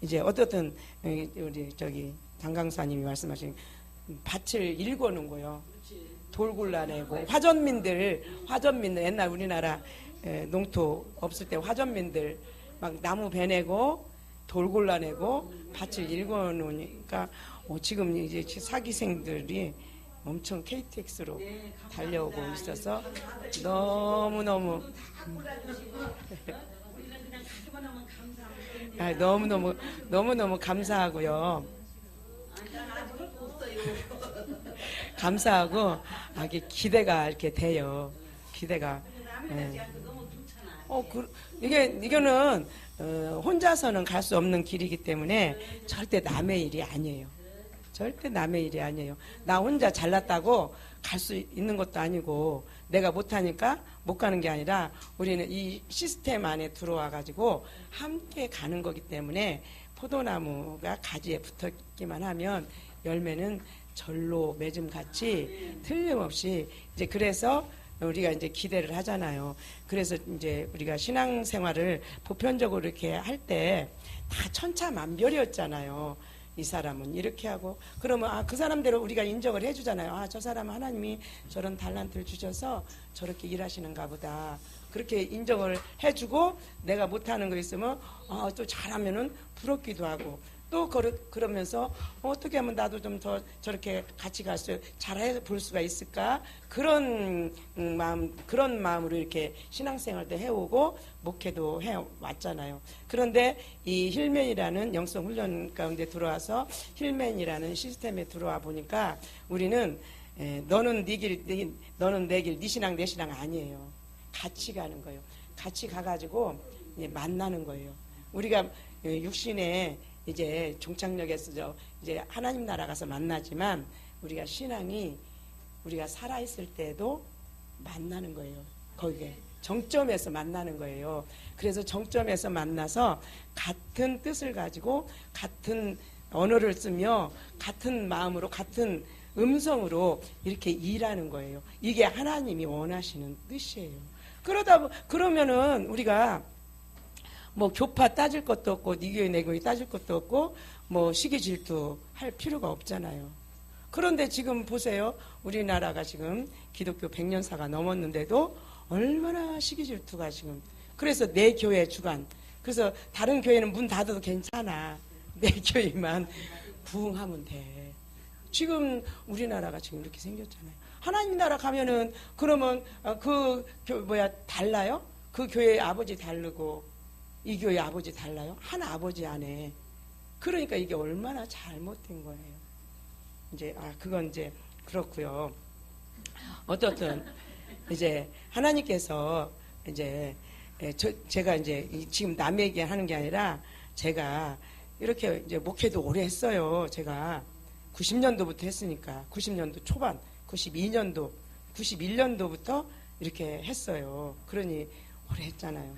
이제 어떻든 우리 저기 장강사님이 말씀하신 밭을 일궈놓은 거요. 돌 골라내고 화전민들 옛날 우리나라 농토 없을 때 화전민들 막 나무 베내고 돌 골라내고 밭을 일궈놓으니까 지금 이제 사기생들이 엄청 KTX로 달려오고 있어서 너무너무 너무너무 감사하고요. 감사하고 이게 기대가 이렇게 돼요. 기대가. 이거는 혼자서는 갈 수 없는 길이기 때문에 절대 남의 일이 아니에요. 절대 남의 일이 아니에요. 나 혼자 잘났다고 갈 수 있는 것도 아니고 내가 못하니까 못 가는 게 아니라 우리는 이 시스템 안에 들어와 가지고 함께 가는 거기 때문에 포도나무가 가지에 붙었기만 하면 열매는 절로 맺음 같이 틀림없이 이제 그래서 우리가 이제 기대를 하잖아요. 그래서 이제 우리가 신앙생활을 보편적으로 이렇게 할 때 다 천차만별이었잖아요. 이 사람은 이렇게 하고 그러면 그 사람대로 우리가 인정을 해주잖아요. 저 사람은 하나님이 저런 달란트를 주셔서 저렇게 일하시는가 보다. 그렇게 인정을 해주고 내가 못하는 거 있으면 또 잘하면은 부럽기도 하고 또 그러면서 어떻게 하면 나도 좀 더 저렇게 같이 잘해 볼 수가 있을까 그런 마음으로 이렇게 신앙생활도 해오고 목회도 해왔잖아요. 그런데 이 힐맨이라는 영성 훈련 가운데 들어와서 힐맨이라는 시스템에 들어와 보니까 우리는 너는 네 길, 너는 내 길, 네 신앙 내 신앙 아니에요. 같이 가는 거예요. 같이 가가지고 이제 만나는 거예요. 우리가 육신에 이제 종착역에서 이제 하나님 나라 가서 만나지만 우리가 신앙이 우리가 살아있을 때도 만나는 거예요. 거기에 정점에서 만나는 거예요. 그래서 정점에서 만나서 같은 뜻을 가지고 같은 언어를 쓰며 같은 마음으로 같은 음성으로 이렇게 일하는 거예요. 이게 하나님이 원하시는 뜻이에요. 그러면은 우리가 뭐 교파 따질 것도 없고 네 교회 내 교회 따질 것도 없고 뭐 시기 질투 할 필요가 없잖아요. 그런데 지금 보세요. 우리나라가 지금 기독교 100년사가 넘었는데도 얼마나 시기 질투가 지금. 그래서 내 교회 주관. 그래서 다른 교회는 문 닫아도 괜찮아. 내 교회만 부흥하면 돼. 지금 우리나라가 지금 이렇게 생겼잖아요. 하나님 나라 가면은 그러면 달라요? 그 교회 아버지 다르고 이 교회 아버지 달라요? 한 아버지 안에. 그러니까 이게 얼마나 잘못된 거예요. 이제 그건 이제 그렇고요. 어떻든 이제 하나님께서 이제 제가 이제 지금 남 얘기하는 게 아니라 제가 이렇게 이제 목회도 오래 했어요. 제가 90년도부터 했으니까 90년도 초반, 92년도, 91년도부터 이렇게 했어요. 그러니 오래 했잖아요.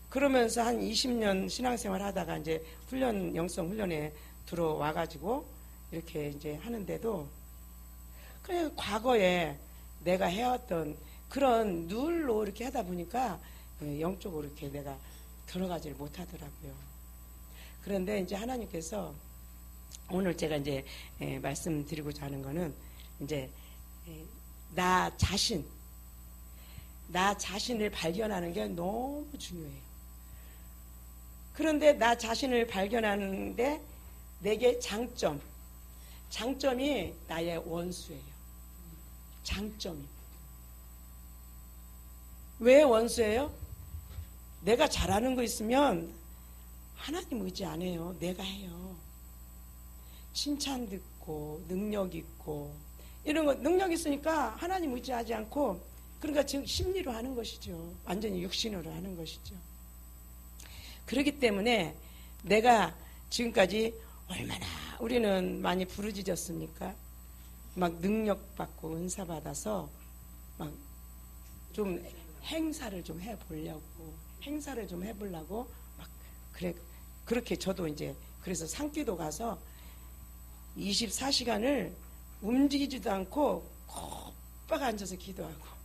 그러면서 한 20년 신앙생활 하다가 이제 영성 훈련에 들어와가지고 이렇게 이제 하는데도 그냥 과거에 내가 해왔던 그런 룰로 이렇게 하다 보니까 영적으로 이렇게 내가 들어가지를 못하더라고요. 그런데 이제 하나님께서 오늘 제가 이제 말씀드리고자 하는 거는 이제 나 자신을 발견하는 게 너무 중요해요. 그런데 나 자신을 발견하는데 내게 장점이 나의 원수예요. 장점이. 왜 원수예요? 내가 잘하는 거 있으면 하나님 의지 안 해요. 내가 해요. 칭찬 듣고 능력 있고 이런 거 능력 있으니까 하나님 의지하지 않고 그러니까 지금 심리로 하는 것이죠. 완전히 육신으로 하는 것이죠. 그렇기 때문에 내가 지금까지 얼마나 우리는 많이 부르짖었습니까? 막 능력 받고 은사 받아서 막 좀 행사를 좀 해보려고 막 그렇게 저도 이제 그래서 산기도 가서 24시간을 움직이지도 않고 꼭 앉아서 기도하고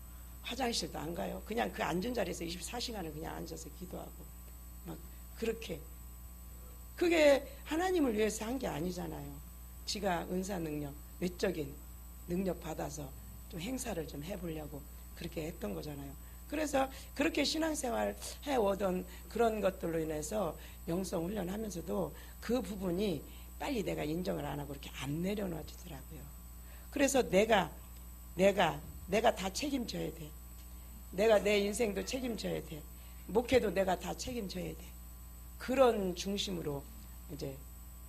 화장실도 안 가요. 그냥 그 앉은 자리에서 24시간을 그냥 앉아서 기도하고 막 그렇게 그게 하나님을 위해서 한 게 아니잖아요. 지가 은사 능력, 외적인 능력 받아서 좀 행사를 좀 해보려고 그렇게 했던 거잖아요. 그래서 그렇게 신앙생활 해오던 그런 것들로 인해서 영성 훈련하면서도 그 부분이 빨리 내가 인정을 안 하고 이렇게 안 내려놔지더라고요. 그래서 내가 다 책임져야 돼. 내가 내 인생도 책임져야 돼. 목회도 내가 다 책임져야 돼. 그런 중심으로 이제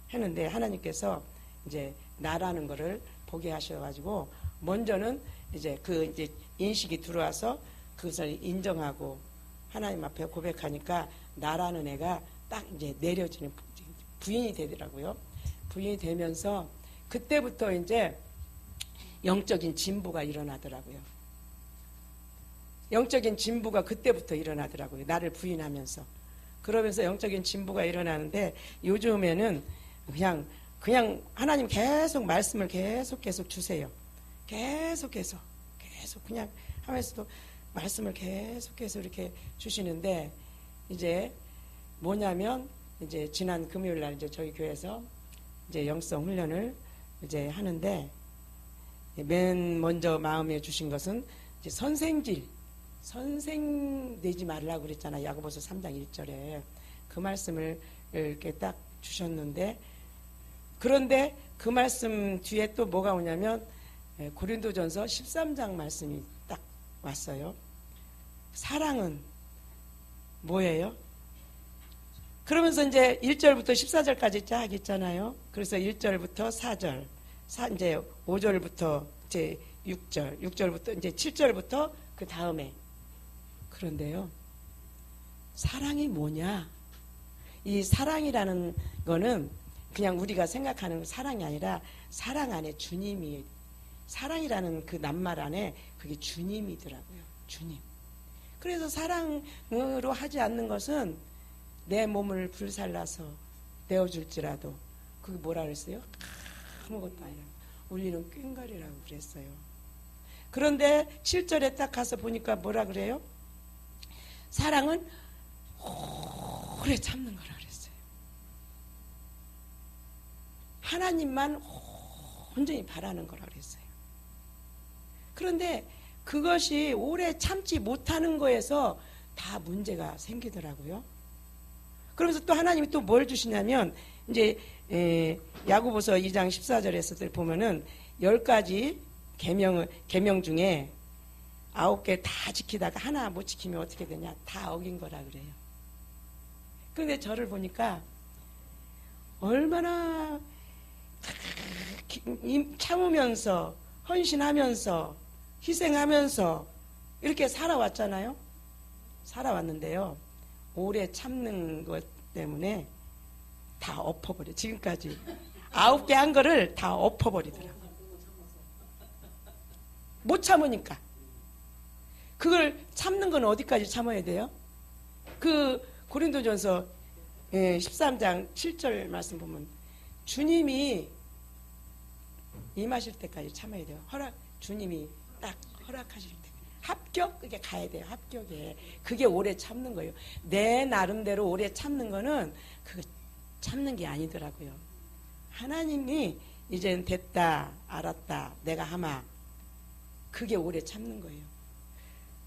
했는데 하나님께서 이제 나라는 거를 보게 하셔가지고 먼저는 이제 이제 인식이 들어와서 그것을 인정하고 하나님 앞에 고백하니까 나라는 애가 딱 이제 내려지는 부인이 되더라고요. 부인이 되면서 그때부터 이제 영적인 진보가 일어나더라고요. 영적인 진보가 그때부터 일어나더라고요. 나를 부인하면서. 그러면서 영적인 진보가 일어나는데 요즘에는 그냥 하나님 계속 말씀을 계속 주세요. 계속 그냥 하면서도 말씀을 계속해서 이렇게 주시는데 이제 뭐냐면 이제 지난 금요일 날 이제 저희 교회에서 이제 영성 훈련을 이제 하는데 맨 먼저 마음에 주신 것은 이제 선생 되지 말라고 그랬잖아요. 야고보서 3장 1절에 그 말씀을 이렇게 딱 주셨는데 그런데 그 말씀 뒤에 또 뭐가 오냐면 고린도전서 13장 말씀이 딱 왔어요. 사랑은 뭐예요? 그러면서 이제 1절부터 14절까지 쫙 있잖아요. 그래서 1절부터 4절, 이제 5절부터 이제 6절부터 이제 7절부터 그 다음에 그런데요. 사랑이 뭐냐? 이 사랑이라는 거는 그냥 우리가 생각하는 사랑이 아니라 사랑 안에 주님이 사랑이라는 그 낱말 안에 그게 주님이더라고요. 주님. 그래서 사랑으로 하지 않는 것은 내 몸을 불살라서 내어줄지라도 그게 뭐라 그랬어요? 아무것도 아니라 울리는 꽹과리라고 그랬어요. 그런데 7절에 딱 가서 보니까 뭐라 그래요? 사랑은 오래 참는 거라 그랬어요. 하나님만 온전히 바라는 거라 그랬어요. 그런데 그것이 오래 참지 못하는 거에서 다 문제가 생기더라고요. 그러면서 또 하나님이 또 뭘 주시냐면 이제 야고보서 2장 14절에서 보면은 10가지 계명 중에 9개 다 지키다가 하나 못 지키면 어떻게 되냐? 다 어긴 거라 그래요. 그런데 저를 보니까 얼마나 참으면서 헌신하면서 희생하면서 이렇게 살아왔잖아요. 살아왔는데요. 오래 참는 것 때문에 다 엎어버려. 지금까지 9개 한 거를 다 엎어버리더라고요. 못 참으니까. 그걸 참는 건 어디까지 참아야 돼요? 그 고린도전서 13장 7절 말씀 보면 주님이 임하실 때까지 참아야 돼요. 주님이 딱 허락하실 때. 합격? 그게 가야 돼요. 합격에. 그게 오래 참는 거예요. 내 나름대로 오래 참는 거는 그거 참는 게 아니더라고요. 하나님이 이젠 됐다, 알았다, 내가 하마. 그게 오래 참는 거예요.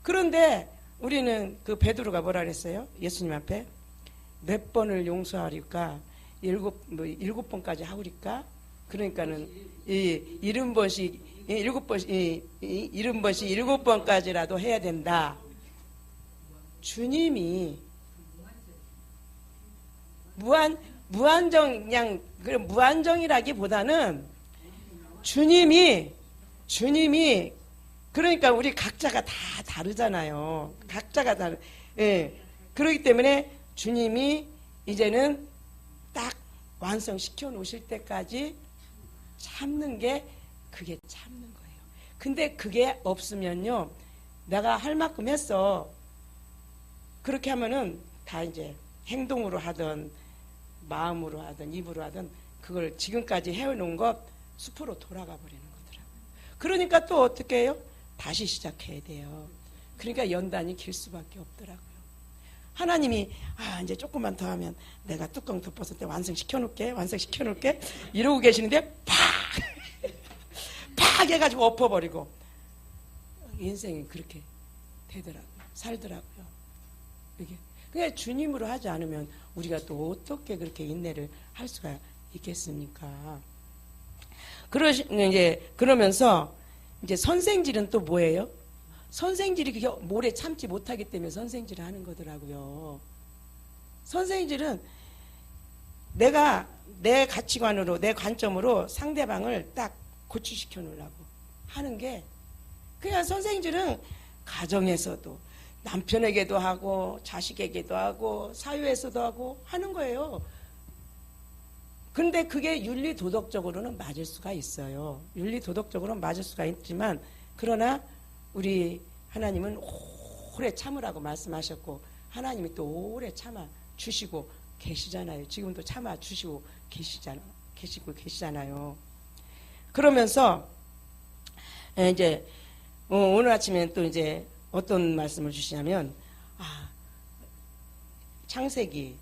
그런데 우리는 그 베드로가 뭐라 그랬어요? 예수님 앞에 몇 번을 용서하리까? 7번까지 하우리까? 그러니까는 70번씩 7번까지라도 해야 된다. 주님이 무한정이라기보다는 주님이 그러니까 우리 각자가 다 다르잖아요. 각자가 다르. 예. 그렇기 때문에 주님이 이제는 딱 완성시켜 놓으실 때까지 참는 게 그게 참는 거예요. 근데 그게 없으면요. 내가 할 만큼 했어. 그렇게 하면은 다 이제 행동으로 하든 마음으로 하든 입으로 하든 그걸 지금까지 해놓은 것 숲으로 돌아가 버리는 거더라고요. 그러니까 또 어떻게 해요? 다시 시작해야 돼요. 그러니까 연단이 길 수밖에 없더라고요. 하나님이 이제 조금만 더 하면 내가 뚜껑 덮었을 때 완성시켜 놓을게 이러고 계시는데 팍 해가지고 엎어버리고 인생이 그렇게 되더라고요. 살더라고요. 이게 그냥 주님으로 하지 않으면 우리가 또 어떻게 그렇게 인내를 할 수가 있겠습니까? 그러면서 이제 선생질은 또 뭐예요? 선생질이 그게 오래 참지 못하기 때문에 선생질을 하는 거더라고요. 선생질은 내가 내 가치관으로, 내 관점으로 상대방을 딱 고취시켜 놓으려고 하는 게, 그냥 선생질은 가정에서도 남편에게도 하고 자식에게도 하고 사회에서도 하고 하는 거예요. 근데 그게 윤리 도덕적으로는 맞을 수가 있어요. 윤리 도덕적으로는 맞을 수가 있지만, 그러나 우리 하나님은 오래 참으라고 말씀하셨고, 하나님이 또 오래 참아 주시고 계시잖아요. 지금도 참아 주시고 계시잖아요. 그러면서 이제 오늘 아침에 또 이제 어떤 말씀을 주시냐면, 창세기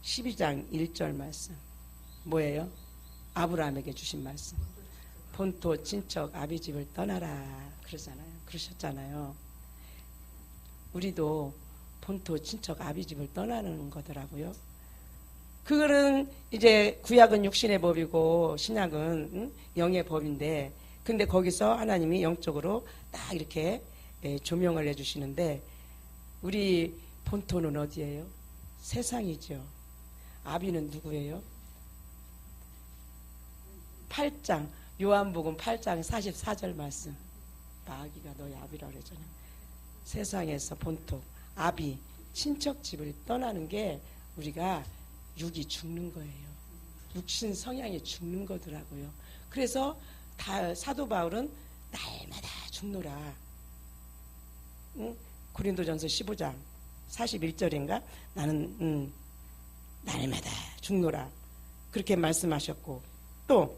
12장 1절 말씀 뭐예요? 아브라함에게 주신 말씀. 본토 친척 아비 집을 떠나라 그러셨잖아요. 우리도 본토 친척 아비 집을 떠나는 거더라고요. 그거는 이제 구약은 육신의 법이고 신약은 영의 법인데, 근데 거기서 하나님이 영적으로 딱 이렇게 조명을 해주시는데, 우리 본토는 어디예요? 세상이죠. 아비는 누구예요? 8장 요한복음 8장 44절 말씀. 마귀가 너희 아비라고 그러잖아요. 세상에서 본토 아비 친척집을 떠나는 게 우리가 육이 죽는 거예요. 육신 성향이 죽는 거더라고요. 그래서 사도 바울은 날마다 죽노라. 고린도전서 15장 41절인가? 나는 날마다 죽노라. 그렇게 말씀하셨고, 또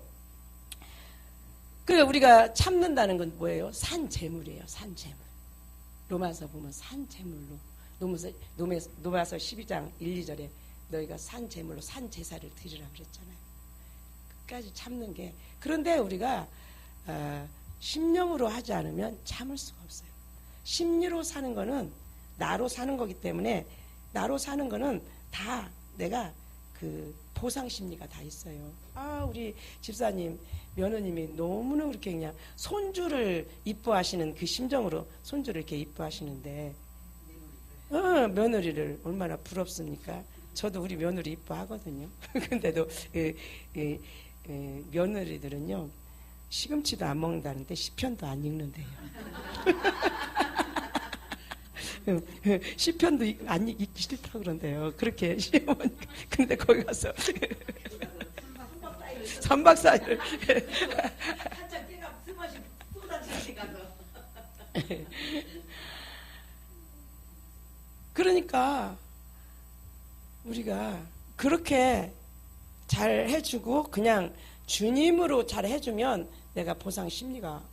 그래 우리가 참는다는 건 뭐예요? 산재물이에요. 산재물. 로마서 보면 산재물로, 로마서 12장 1, 2절에 너희가 산재물로 산제사를 드리라 그랬잖아요. 끝까지 참는 게, 그런데 우리가 심령으로 하지 않으면 참을 수가 없어요. 심리로 사는 거는 나로 사는 거기 때문에, 나로 사는 거는 다 내가 그 보상 심리가 다 있어요. 우리 집사님, 며느님이 너무나 그렇게 그냥 손주를 이뻐하시는 그 심정으로 손주를 이렇게 이뻐하시는데, 며느리를 얼마나 부럽습니까? 저도 우리 며느리 이뻐하거든요. 근데도 며느리들은요, 시금치도 안 먹는다는데 시편도 안 읽는데요. 시편도 안 읽기 싫다고 그런데요. 그렇게 시어머니까. 근데 거기 가서 3박 4일 한참 때가 스맛이 쏟아지게 가서. 그러니까 우리가 그렇게 잘 해주고 그냥 주님으로 잘 해주면 내가 보상 심리가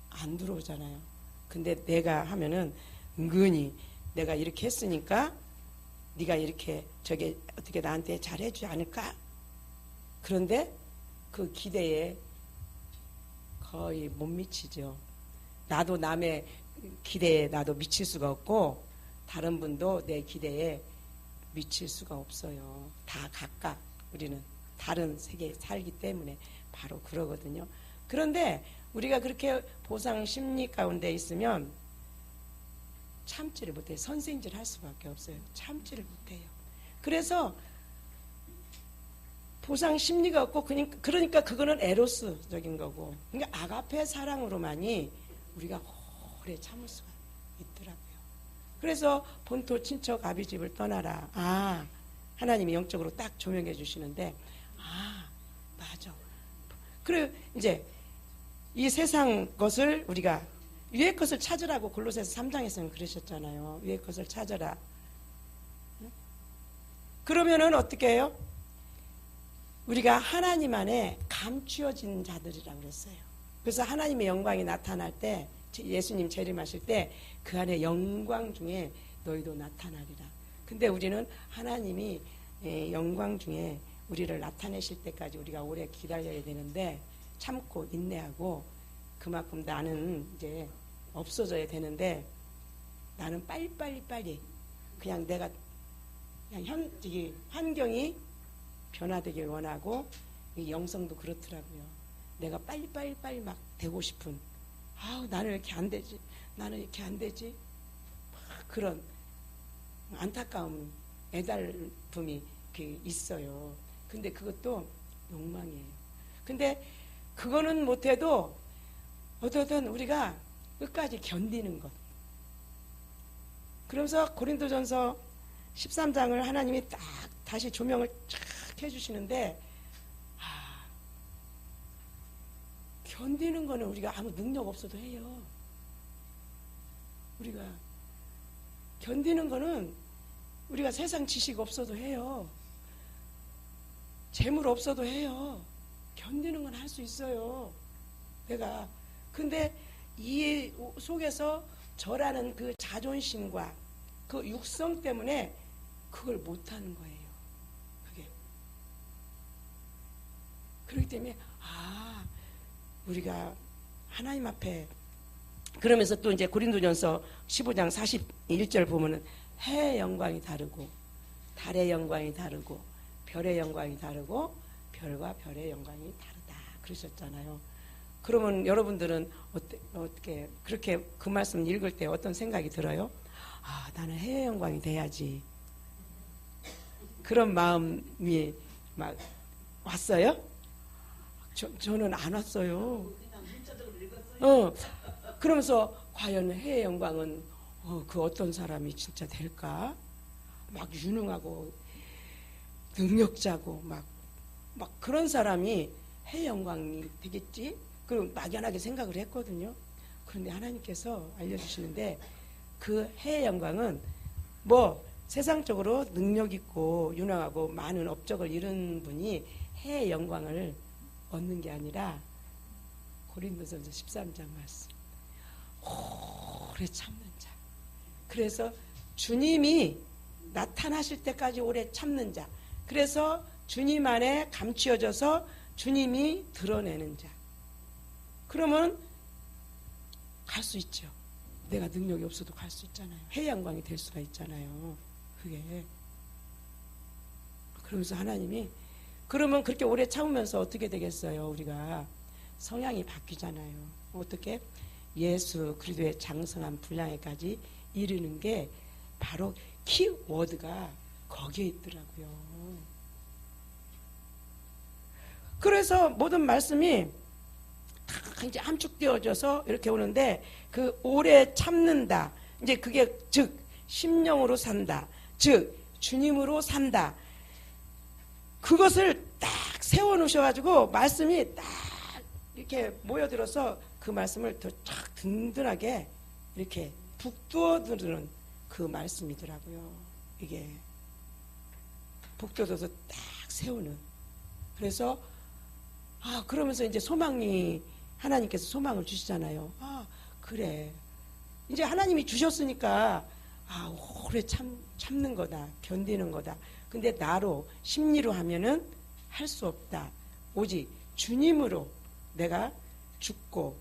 안 들어오잖아요. 근데 내가 하면은 은근히 내가 이렇게 했으니까 네가 이렇게 저게 어떻게 나한테 잘 해주지 않을까? 그런데 그 기대에 거의 못 미치죠. 나도 남의 기대에 나도 미칠 수가 없고, 다른 분도 내 기대에 미칠 수가 없어요. 다 각각 우리는 다른 세계에 살기 때문에 바로 그러거든요. 그런데 우리가 그렇게 보상 심리 가운데 있으면 참지를 못해요. 선생질 할 수밖에 없어요. 참지를 못해요. 그래서 보상 심리가 없고, 그러니까 그거는 에로스적인 거고, 그러니까 아가페 사랑으로만이 우리가 오래 참을 수가 있더라고요. 그래서 본토 친척 아비 집을 떠나라. 하나님이 영적으로 딱 조명해 주시는데, 맞아. 그래 이제 이 세상 것을 우리가 위의 것을 찾으라고 골로새서 3장에서는 그러셨잖아요. 위의 것을 찾아라. 그러면은 어떻게 해요? 우리가 하나님 안에 감추어진 자들이라고 그랬어요. 그래서 하나님의 영광이 나타날 때, 예수님 재림하실 때 그 안에 영광 중에 너희도 나타나리라. 근데 우리는 하나님이 영광 중에 우리를 나타내실 때까지 우리가 오래 기다려야 되는데 참고 인내하고 그만큼 나는 이제 없어져야 되는데 나는 빨리 그냥 내가 그냥 환경이 변화되길 원하고 이 영성도 그렇더라고요. 내가 빨리 막 되고 싶은 나는 왜 이렇게 안 되지? 나는 이렇게 안 되지? 막 그런 안타까움, 애달픔이 있어요. 근데 그것도 욕망이에요. 근데 그거는 못해도 어떻든 우리가 끝까지 견디는 것. 그러면서 고린도전서 13장을 하나님이 딱 다시 조명을 쫙 해주시는데 견디는 거는 우리가 아무 능력 없어도 해요. 우리가 견디는 거는 우리가 세상 지식 없어도 해요. 재물 없어도 해요. 견디는 건 할 수 있어요. 내가. 근데 이 속에서 저라는 그 자존심과 그 육성 때문에 그걸 못하는 거예요. 그게. 그렇기 때문에 우리가 하나님 앞에 그러면서 또 이제 고린도전서 15장 41절 보면은 해의 영광이 다르고 달의 영광이 다르고 별의 영광이 다르고 별과 별의 영광이 다르다 그러셨잖아요. 그러면 여러분들은 어떻게 그렇게 그 말씀 읽을 때 어떤 생각이 들어요? 나는 해의 영광이 돼야지. 그런 마음이 막 왔어요? 저는 안 왔어요. 그냥 문자적으로 읽었어요. 그러면서 과연 해의 영광은 그 어떤 사람이 진짜 될까? 막 유능하고 능력자고 막 그런 사람이 해의 영광이 되겠지? 그럼 막연하게 생각을 했거든요. 그런데 하나님께서 알려주시는데 그 해의 영광은 뭐 세상적으로 능력 있고 유능하고 많은 업적을 이룬 분이 해의 영광을 얻는 게 아니라 고린도전서 13장 말씀 오래 참는 자. 그래서 주님이 나타나실 때까지 오래 참는 자. 그래서 주님 안에 감추어져서 주님이 드러내는 자. 그러면 갈 수 있죠. 내가 능력이 없어도 갈 수 있잖아요. 해의 영광이 될 수가 있잖아요. 그게. 그러면서 하나님이 그러면 그렇게 오래 참으면서 어떻게 되겠어요? 우리가 성향이 바뀌잖아요. 어떻게? 예수 그리스도의 장성한 분량에까지 이르는 게 바로 키워드가 거기에 있더라고요. 그래서 모든 말씀이 다 이제 함축되어져서 이렇게 오는데 그 오래 참는다. 이제 그게 즉 심령으로 산다. 즉 주님으로 산다. 그것을 딱 세워놓으셔가지고 말씀이 딱 이렇게 모여들어서 그 말씀을 더 쫙 든든하게 이렇게 북돋우는 그 말씀이더라고요. 이게 북돋워서 딱 세우는. 그래서 그러면서 이제 소망이 하나님께서 소망을 주시잖아요. 그래. 이제 하나님이 주셨으니까 오래 참는 거다. 견디는 거다. 근데 나로 심리로 하면은 할 수 없다. 오직 주님으로 내가 죽고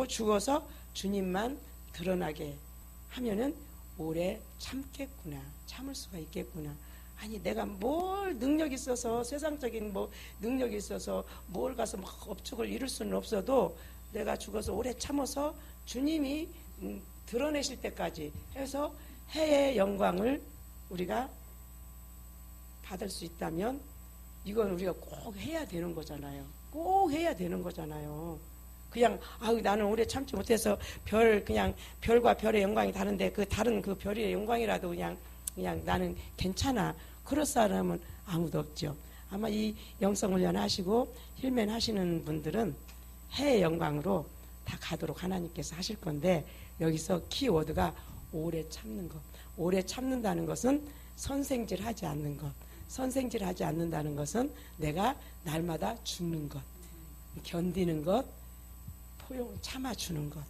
죽어서 주님만 드러나게 하면은 오래 참겠구나. 참을 수가 있겠구나. 아니 내가 뭘 능력이 있어서 세상적인 뭐 능력이 있어서 뭘 가서 막 업적을 이룰 수는 없어도 내가 죽어서 오래 참아서 주님이 드러내실 때까지 해서 해의 영광을 우리가 받을 수 있다면 이건 우리가 꼭 해야 되는 거잖아요. 꼭 해야 되는 거잖아요. 그냥 나는 오래 참지 못해서 그냥 별과 별의 영광이 다른데 그 다른 그 별의 영광이라도 그냥 나는 괜찮아. 그럴 사람은 아무도 없죠. 아마 이 영성훈련 하시고 힐맨 하시는 분들은 해의 영광으로 다 가도록 하나님께서 하실 건데 여기서 키워드가 오래 참는 것. 오래 참는다는 것은 선생질 하지 않는 것. 선생질 하지 않는다는 것은 내가 날마다 죽는 것. 견디는 것. 포용 참아주는 것.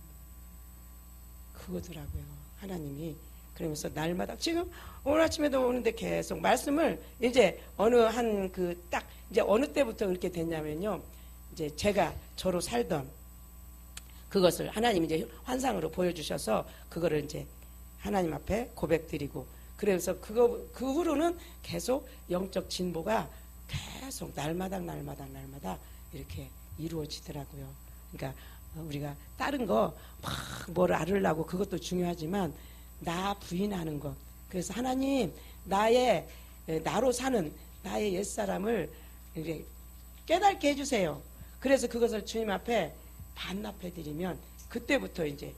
그거더라고요. 하나님이 그러면서 날마다 지금 오늘 아침에도 오는데 계속 말씀을 이제 어느 한 그 딱 이제 어느 때부터 그렇게 됐냐면요. 이제 제가 저로 살던 그것을 하나님이 이제 환상으로 보여주셔서 그거를 이제 하나님 앞에 고백드리고 그래서 그 후로는 계속 영적 진보가 계속 날마다 이렇게 이루어지더라고요. 그러니까 우리가 다른 거 막 뭘 알으려고 그것도 중요하지만 나 부인하는 것. 그래서 하나님 나로 사는 나의 옛사람을 이렇게 깨닫게 해주세요. 그래서 그것을 주님 앞에 반납해 드리면 그때부터 이제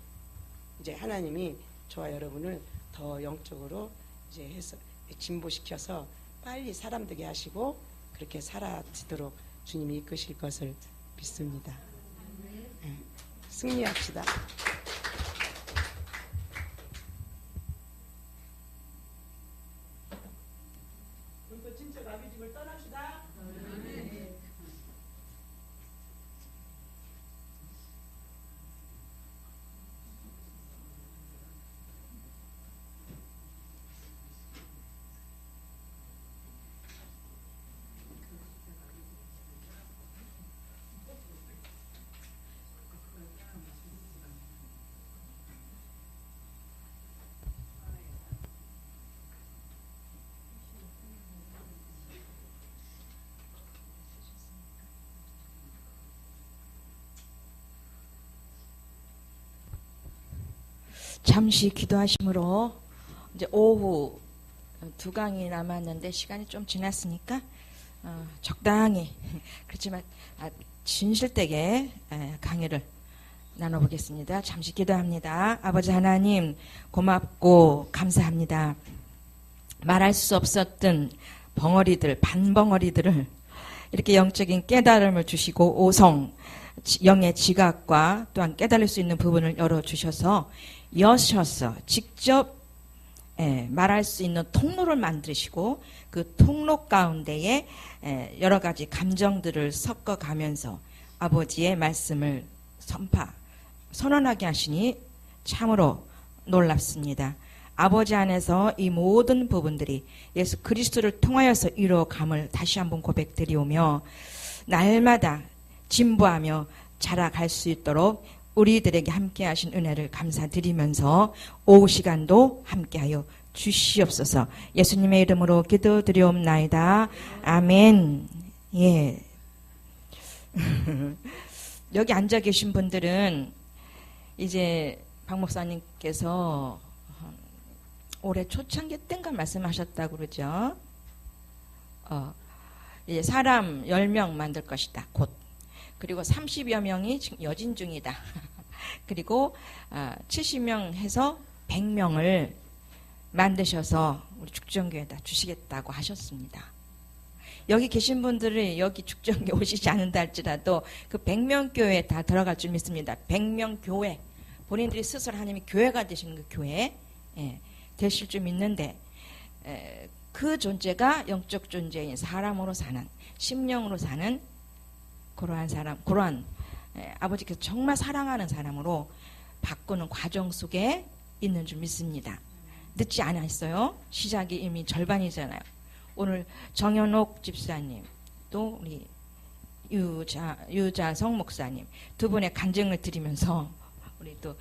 하나님이 저와 여러분을 더 영적으로 이제 해서 진보시켜서 빨리 사람 되게 하시고 그렇게 살아지도록 주님이 이끄실 것을 믿습니다. 네. 승리합시다. 우리 진짜 나비 집을 떠납시다. 잠시 기도하심으로 이제 오후 2강이 남았는데 시간이 좀 지났으니까 적당히 그렇지만 진실되게 강의를 나눠보겠습니다. 잠시 기도합니다. 아버지 하나님 고맙고 감사합니다. 말할 수 없었던 벙어리들 반벙어리들을 이렇게 영적인 깨달음을 주시고 오성 영의 지각과 또한 깨달을 수 있는 부분을 열어주셔서 여셔서 직접 말할 수 있는 통로를 만드시고 그 통로 가운데에 여러 가지 감정들을 섞어가면서 아버지의 말씀을 선언하게 하시니 참으로 놀랍습니다. 아버지 안에서 이 모든 부분들이 예수 그리스도를 통하여서 이루어감을 다시 한번 고백드리오며 날마다 진보하며 자라갈 수 있도록 우리들에게 함께 하신 은혜를 감사드리면서 오후 시간도 함께하여 주시옵소서. 예수님의 이름으로 기도드리옵나이다. 아멘. 예. 여기 앉아 계신 분들은 이제 박 목사님께서 올해 초창기 땐가 말씀하셨다고 그러죠. 이제 사람 10명 만들 것이다. 곧. 그리고 30여 명이 지금 여진 중이다. 그리고 70명 해서 100명을 만드셔서 우리 축전교회에다 주시겠다고 하셨습니다. 여기 계신 분들이 여기 축전교회 오시지 않는다 할지라도 그 100명 교회에 다 들어갈 줄 믿습니다. 100명 교회. 본인들이 스스로 하나님이 교회가 되시는 그 교회 되실 줄 믿는데 그 존재가 영적 존재인 사람으로 사는 심령으로 사는 그러한 아버지께서 정말 사랑하는 사람으로 바꾸는 과정 속에 있는 줄 믿습니다. 늦지 않았어요. 시작이 이미 절반이잖아요. 오늘 정현옥 집사님 또 우리 유자성 목사님 두 분의 간증을 드리면서 우리 또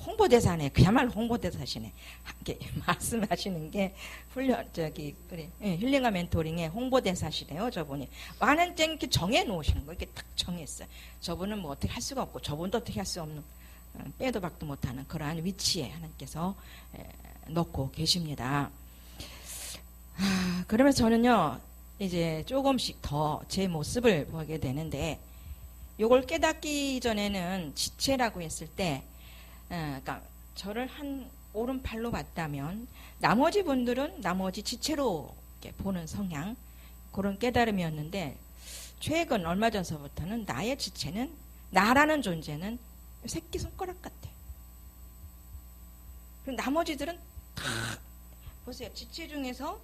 홍보대사네. 그야말로 홍보대사시네. 함께 말씀하시는 게 힐링과 멘토링의 홍보대사시네요. 저분이 많은 땡 이렇게 정해 놓으시는 거 이렇게 딱 정했어요. 저분은 뭐 어떻게 할 수가 없고 저분도 어떻게 할 수 없는 빼도 박도 못하는 그러한 위치에 하나님께서 넣고 계십니다. 그러면서 저는요 이제 조금씩 더 제 모습을 보게 되는데 요걸 깨닫기 전에는 지체라고 했을 때 그러니까 저를 한 오른팔로 봤다면 나머지 분들은 나머지 지체로 이렇게 보는 성향 그런 깨달음이었는데 최근 얼마 전서부터는 나의 지체는 나라는 존재는 새끼손가락 같아. 그리고 나머지들은 다 보세요. 지체 중에서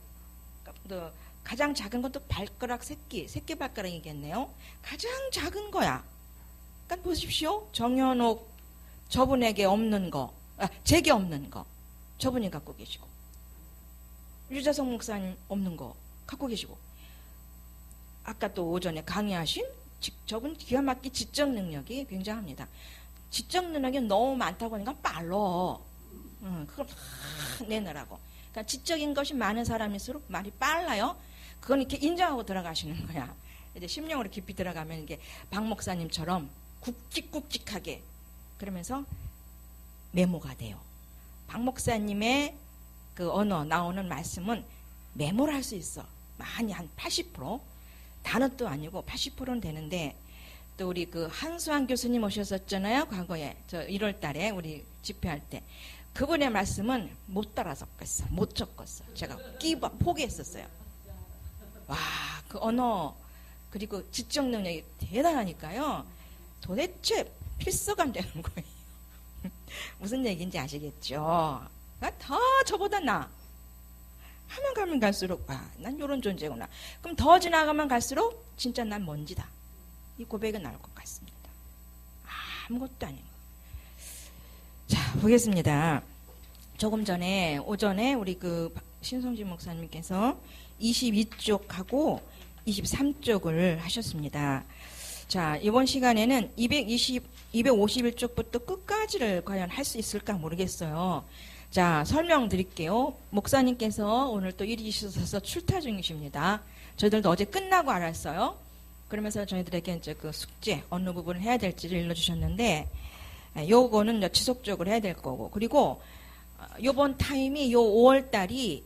가장 작은 것도 발가락 새끼 발가락이겠네요. 가장 작은 거야. 그러니까 보십시오. 정현옥 저분에게 없는 거 제게 없는 거 저분이 갖고 계시고, 유자성 목사님 없는 거 갖고 계시고, 아까 또 오전에 강의하신 저분 기가 막히게 지적 능력이 굉장합니다. 지적 능력이 너무 많다고 하니까 빨라. 그걸 다 내느라고. 그러니까 지적인 것이 많은 사람일수록 말이 빨라요. 그건 이렇게 인정하고 들어가시는 거야. 이제 심령으로 깊이 들어가면 이게 박 목사님처럼 굵직굵직하게 그러면서 메모가 돼요. 박 목사님의 그 언어 나오는 말씀은 메모를 할 수 있어. 많이 한 80%. 단어도 아니고 80%는 되는데, 또 우리 그 한수환 교수님 오셨었잖아요. 과거에 저 1월 달에 우리 집회할 때 그분의 말씀은 못 따라 적겠어. 못 적었어. 제가 포기했었어요. 와, 그 언어 그리고 지적 능력이 대단하니까요. 도대체 필서가 안 되는 거예요. 무슨 얘기인지 아시겠죠? 더 저보다 나. 하면 가면 갈수록 난 이런 존재구나. 그럼 더 지나가면 갈수록 진짜 난 먼지다. 이 고백이 나올 것 같습니다. 아무것도 아닌 거. 자, 보겠습니다. 조금 전에 오전에 우리 그 신성진 목사님께서 22쪽하고 23쪽을 하셨습니다. 자, 이번 시간에는 251쪽부터 끝까지를 과연 할 수 있을까 모르겠어요. 자, 설명드릴게요. 목사님께서 오늘 또 일이 있어서 출타 중이십니다. 저희들도 어제 끝나고 알았어요. 그러면서 저희들에게 이제 그 숙제, 어느 부분을 해야 될지를 일러주셨는데, 요거는 지속적으로 해야 될 거고, 그리고 요번 타임이 요 5월달이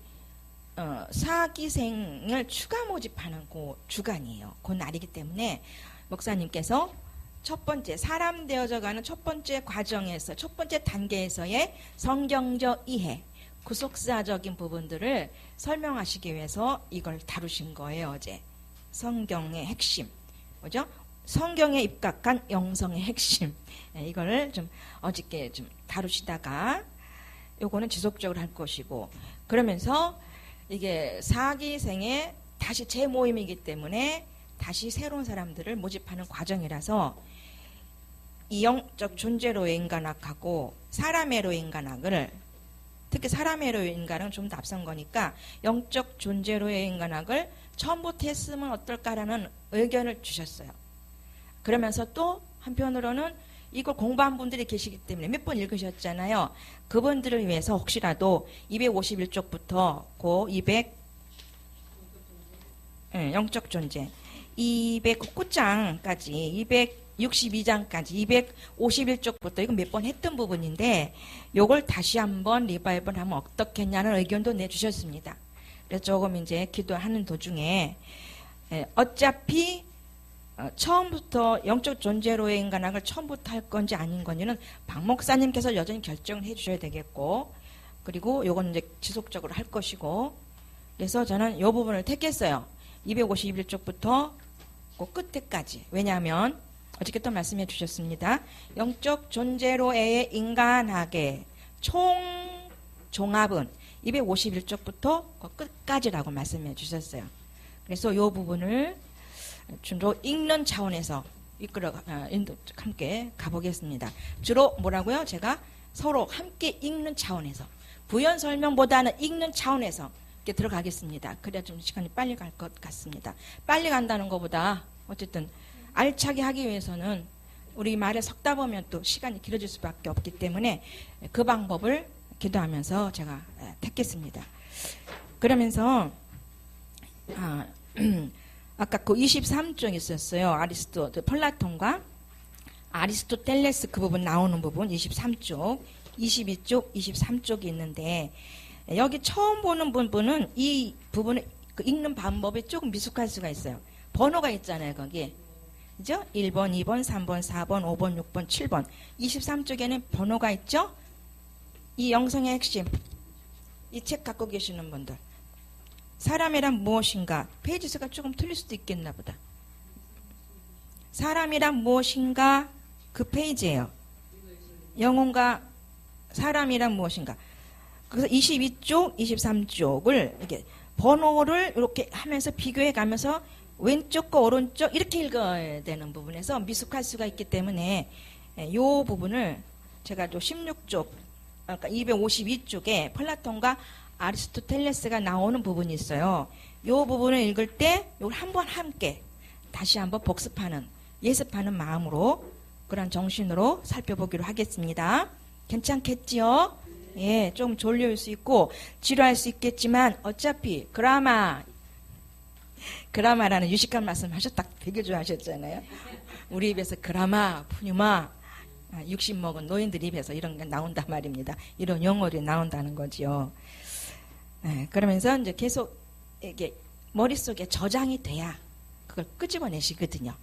사기생을 추가 모집하는 그 주간이에요. 그 날이기 때문에 목사님께서 첫 번째 사람 되어져가는 첫 번째 과정에서 첫 번째 단계에서의 성경적 이해, 구속사적인 부분들을 설명하시기 위해서 이걸 다루신 거예요. 어제 성경의 핵심, 뭐죠? 성경에 입각한 영성의 핵심, 이걸 좀 어저께 좀 다루시다가 요거는 지속적으로 할 것이고, 그러면서 이게 사기생의 다시 재모임이기 때문에 다시 새로운 사람들을 모집하는 과정이라서 이 영적 존재로의 인간학하고 사람의로의 인간학을, 특히 사람의로의 인간은 좀 더 앞선 거니까 영적 존재로의 인간학을 처음부터 했으면 어떨까라는 의견을 주셨어요. 그러면서 또 한편으로는 이걸 공부한 분들이 계시기 때문에 몇 번 읽으셨잖아요. 그분들을 위해서 혹시라도 251쪽부터 고 200 영적 존재 209장까지 262장까지 251쪽부터 이거 몇 번 했던 부분인데 요걸 다시 한번 리바이벌 하면 어떻겠냐는 의견도 내주셨습니다. 그래서 조금 이제 기도하는 도중에 어차피 처음부터 영적 존재로의 인간학을 처음부터 할 건지 아닌 건지는 박 목사님께서 여전히 결정을 해주셔야 되겠고, 그리고 요건 이제 지속적으로 할 것이고, 그래서 저는 요 부분을 택했어요. 251쪽부터 그 끝에까지. 왜냐하면 어저께 또 말씀해 주셨습니다. 영적 존재로의 인간학의 총 종합은 251쪽부터 그 끝까지라고 말씀해 주셨어요. 그래서 이 부분을 주로 읽는 차원에서 함께 가보겠습니다. 주로 뭐라고요? 제가 서로 함께 읽는 차원에서, 부연 설명보다는 읽는 차원에서 이렇게 들어가겠습니다. 그래야 좀 시간이 빨리 갈 것 같습니다. 빨리 간다는 것보다 어쨌든 알차게 하기 위해서는 우리 말에 섞다 보면 또 시간이 길어질 수밖에 없기 때문에 그 방법을 기도하면서 제가 택했습니다. 그러면서 아까 그 23쪽 있었어요. 플라톤과 아리스토텔레스 그 부분 나오는 부분 23쪽, 22쪽, 23쪽이 있는데, 여기 처음 보는 부분은 이 부분을 읽는 방법이 조금 미숙할 수가 있어요. 번호가 있잖아요, 거기. 그죠? 1번, 2번, 3번, 4번, 5번, 6번, 7번. 23쪽에는 번호가 있죠? 이 영성의 핵심. 이 책 갖고 계시는 분들. 사람이란 무엇인가? 페이지 수가 조금 틀릴 수도 있겠나 보다. 사람이란 무엇인가? 그 페이지예요. 영혼과 사람이란 무엇인가? 그래서 22쪽, 23쪽을 이렇게 번호를 이렇게 하면서 비교해 가면서 왼쪽과 오른쪽 이렇게 읽어야 되는 부분에서 미숙할 수가 있기 때문에 이 부분을 제가 또 16쪽 그러니까 252쪽에 플라톤과 아리스토텔레스가 나오는 부분이 있어요. 이 부분을 읽을 때 이걸 한번 함께 다시 한번 복습하는, 예습하는 마음으로, 그런 정신으로 살펴보기로 하겠습니다. 괜찮겠지요? 예, 좀 졸려올 수 있고 지루할 수 있겠지만 어차피 그라마라는 유식한 말씀 하셨다 되게 좋아하셨잖아요. 우리 입에서 그라마, 푸뉴마, 60 먹은 노인들 입에서 이런 게 나온단 말입니다. 이런 용어들이 나온다는 거지요. 예, 그러면서 이제 계속 이게 머릿속에 저장이 돼야 그걸 끄집어내시거든요.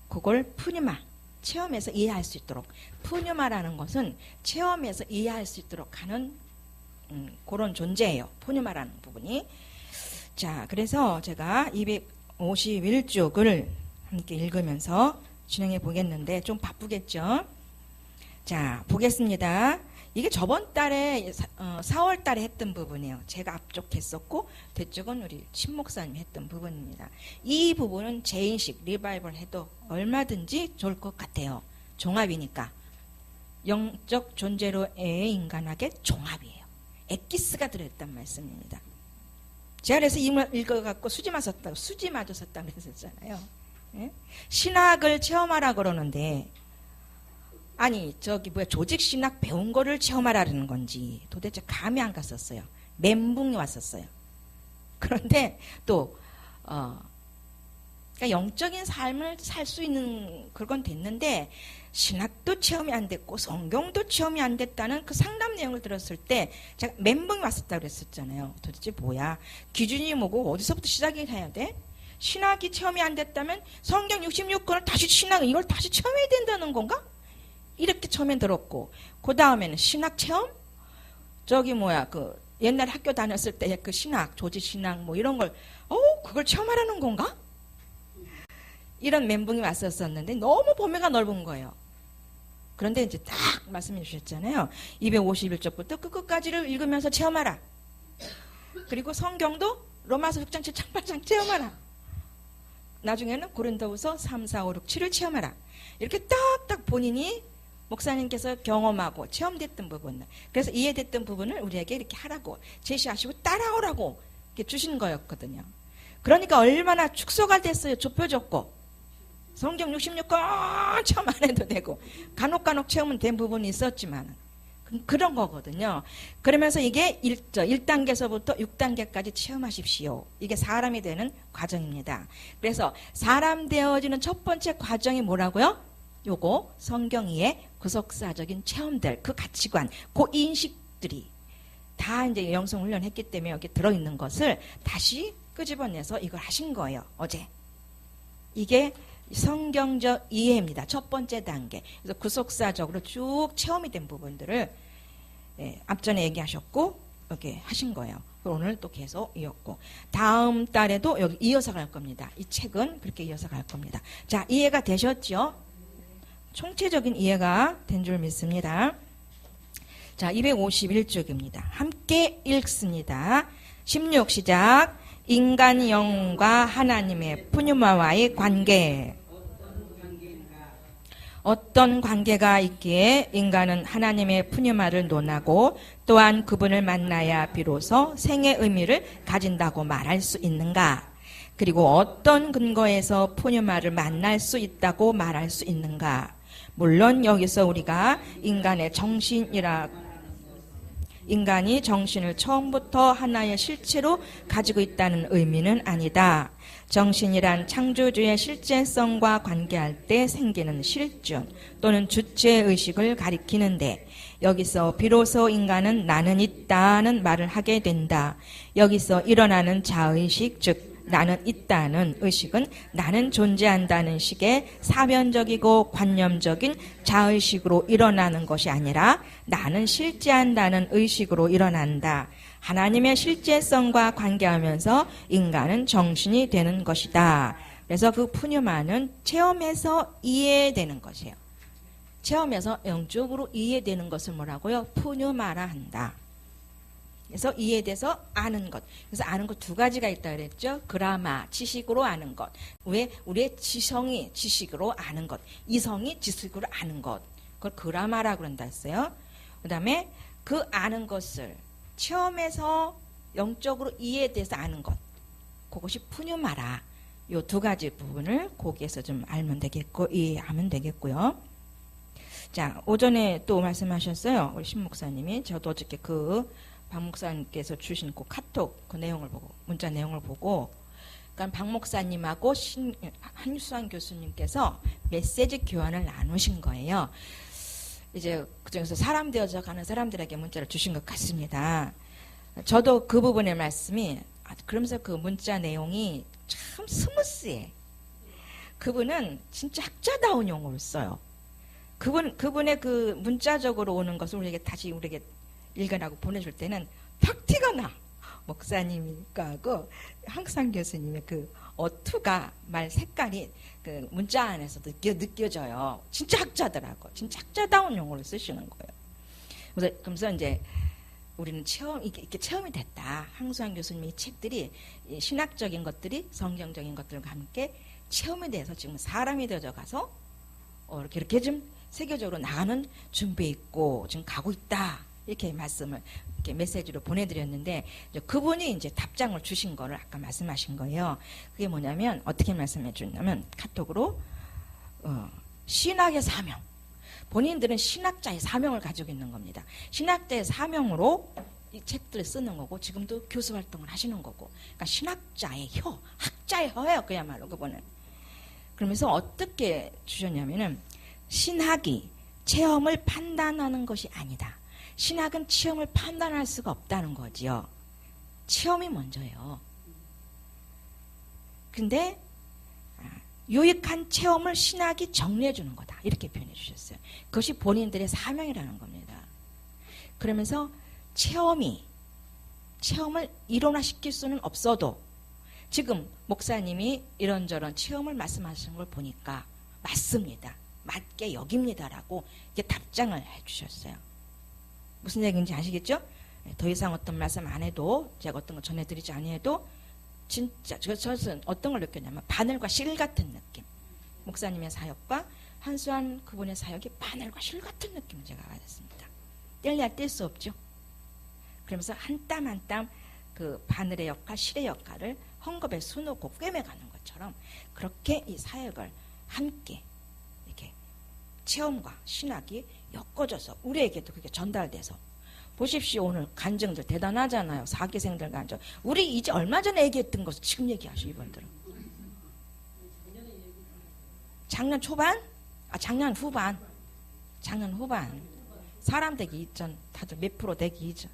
그걸 푸뉴마, 체험해서 이해할 수 있도록, 푸뉴마라는 것은 체험해서 이해할 수 있도록 하는 그런 존재예요. 푸뉴마라는 부분이. 자, 그래서 제가 251쪽을 함께 읽으면서 진행해 보겠는데 좀 바쁘겠죠? 자, 보겠습니다. 이게 저번 달에 4월 달에 했던 부분이에요. 제가 앞쪽 했었고 뒤쪽은 우리 신목사님이 했던 부분입니다. 이 부분은 재인식, 리바이벌 해도 얼마든지 좋을 것 같아요. 종합이니까. 영적 존재로의 인간학의 종합이에요. 엑기스가 들어있단 말씀입니다. 제가 그래서 읽어갖고 수지 맞았었다고 그랬었잖아요. 예? 신학을 체험하라 그러는데 아니 조직 신학 배운 거를 체험하라는 건지 도대체 감이 안 갔었어요. 멘붕이 왔었어요. 그런데 또 그러니까 영적인 삶을 살 수 있는 그건 됐는데 신학도 체험이 안 됐고 성경도 체험이 안 됐다는 그 상담 내용을 들었을 때 제가 멘붕이 왔었다고 그랬었잖아요. 도대체 뭐야? 기준이 뭐고 어디서부터 시작을 해야 돼? 신학이 체험이 안 됐다면 성경 66권을 다시 이걸 다시 체험해야 된다는 건가? 이렇게 처음엔 들었고, 그 다음에는 신학 체험? 그 옛날 학교 다녔을 때 그 신학, 조직 신학 뭐 이런 걸, 그걸 체험하라는 건가? 이런 멘붕이 왔었었는데 너무 범위가 넓은 거예요. 그런데 이제 딱 말씀해 주셨잖아요. 251쪽부터 끝까지를 읽으면서 체험하라. 그리고 성경도 로마서 6장, 7장, 8장 체험하라. 나중에는 고린도후서 3, 4, 5, 6, 7을 체험하라. 이렇게 딱딱 본인이 목사님께서 경험하고 체험됐던 부분을, 그래서 이해됐던 부분을 우리에게 이렇게 하라고 제시하시고 따라오라고 이렇게 주신 거였거든요. 그러니까 얼마나 축소가 됐어요. 좁혀졌고 성경 66권 체험 안 해도 되고 간혹 체험은 된 부분이 있었지만 그런 거거든요. 그러면서 이게 1단계에서부터 6단계까지 체험하십시오. 이게 사람이 되는 과정입니다. 그래서 사람 되어지는 첫 번째 과정이 뭐라고요? 요거 성경 이의 구속사적인 체험들, 그 가치관, 그 인식들이 다 이제 영성훈련 했기 때문에 여기 들어있는 것을 다시 끄집어내서 이걸 하신 거예요. 어제. 이게 성경적 이해입니다. 첫 번째 단계. 그래서 구속사적으로 쭉 체험이 된 부분들을 앞전에 얘기하셨고 이렇게 하신 거예요. 오늘 또 계속 이었고 다음 달에도 여기 이어서 갈 겁니다. 이 책은 그렇게 이어서 갈 겁니다. 자, 이해가 되셨죠? 총체적인 이해가 된 줄 믿습니다. 자, 251쪽입니다. 함께 읽습니다. 16 시작. 인간 영과 하나님의 푸뉴마와의 관계. 어떤 관계가 있기에 인간은 하나님의 푸뉴마를 논하고 또한 그분을 만나야 비로소 생의 의미를 가진다고 말할 수 있는가? 그리고 어떤 근거에서 푸뉴마를 만날 수 있다고 말할 수 있는가? 물론 여기서 우리가 인간이 정신을 처음부터 하나의 실체로 가지고 있다는 의미는 아니다. 정신이란 창조주의 실제성과 관계할 때 생기는 실존 또는 주체의식을 가리키는데 여기서 비로소 인간은 나는 있다는 말을 하게 된다. 여기서 일어나는 자의식, 즉 나는 있다는 의식은 나는 존재한다는 식의 사변적이고 관념적인 자의식으로 일어나는 것이 아니라 나는 실제한다는 의식으로 일어난다. 하나님의 실제성과 관계하면서 인간은 정신이 되는 것이다. 그래서 그 푸뉴마는 체험해서 이해되는 것이에요. 체험해서 영적으로 이해되는 것을 뭐라고요? 푸뉴마라 한다. 그래서 이해돼서 아는 것. 그래서 아는 것 두 가지가 있다 그랬죠. 그라마, 지식으로 아는 것. 왜? 우리의 지성이 지식으로 아는 것. 이성이 지식으로 아는 것. 그걸 그라마라고 그런다 했어요. 그 다음에 그 아는 것을 체험해서 영적으로 이해돼서 아는 것, 그것이 푸뉴마라. 요 두 가지 부분을 거기에서 좀 알면 되겠고 이해하면 되겠고요. 자, 오전에 또 말씀하셨어요. 우리 신 목사님이. 저도 어저께 박 목사님께서 주신 그 카톡 그 내용을 보고, 문자 내용을 보고, 그러니까 박 목사님하고 한유수환 교수님께서 메시지 교환을 나누신 거예요. 이제 그중에서 사람 되어져 가는 사람들에게 문자를 주신 것 같습니다. 저도 그 부분의 말씀이, 그러면서 그 문자 내용이 참 스무스해. 그분은 진짜 학자다운 용어를 써요. 그분의 그 문자적으로 오는 것을 우리에게 읽으라고 보내줄 때는 탁 티가 나. 목사님이니까 하고 항상 교수님의 그 어투가, 말 색깔이 그 문자 안에서 느껴져요. 진짜 학자더라고. 진짜 학자다운 용어를 쓰시는 거예요. 그래서 이제 우리는 이렇게 체험이 됐다. 항수환 교수님의 이 책들이 신학적인 것들이 성경적인 것들과 함께 체험에 대해서 지금 사람이 되어져 가서 이렇게 좀 세계적으로 나가는 준비에 있고 지금 가고 있다. 이렇게 말씀을 이렇게 메시지로 보내드렸는데, 그분이 이제 답장을 주신 거를 아까 말씀하신 거예요. 그게 뭐냐면, 어떻게 말씀해 주냐면, 카톡으로 신학의 사명. 본인들은 신학자의 사명을 가지고 있는 겁니다. 신학자의 사명으로 이 책들을 쓰는 거고, 지금도 교수 활동을 하시는 거고, 그러니까 신학자의 혀, 학자의 혀예요. 그야말로 그분은. 그러면서 어떻게 주셨냐면은, 신학이 체험을 판단하는 것이 아니다. 신학은 체험을 판단할 수가 없다는 거지요. 체험이 먼저예요. 근데 유익한 체험을 신학이 정리해 주는 거다. 이렇게 표현해 주셨어요. 그것이 본인들의 사명이라는 겁니다. 그러면서 체험을 이론화시킬 수는 없어도 지금 목사님이 이런저런 체험을 말씀하시는 걸 보니까 맞습니다. 맞게 여깁니다라고 이렇게 답장을 해 주셨어요. 무슨 얘기인지 아시겠죠? 더 이상 어떤 말씀 안 해도, 제가 어떤 거 전해드리지 아니해도 진짜 저는 어떤 걸 느꼈냐면 바늘과 실 같은 느낌. 목사님의 사역과 한수환 그분의 사역이 바늘과 실 같은 느낌을 제가 받았습니다. 뗄래야 뗄 수 없죠. 그러면서 한 땀 한 땀 그 바늘의 역할, 실의 역할을 헝겊에 수놓고 꿰매가는 것처럼 그렇게 이 사역을 함께 이렇게 체험과 신학이 엮어져서 우리에게도 그게 전달돼서, 보십시오. 오늘 간증들 대단하잖아요. 사기생들 간증. 우리 이제 얼마 전에 얘기했던 것을 지금 얘기하시오. 이분들은 작년 초반? 작년 후반. 사람 되기 이전, 다들 몇 프로 되기 이전.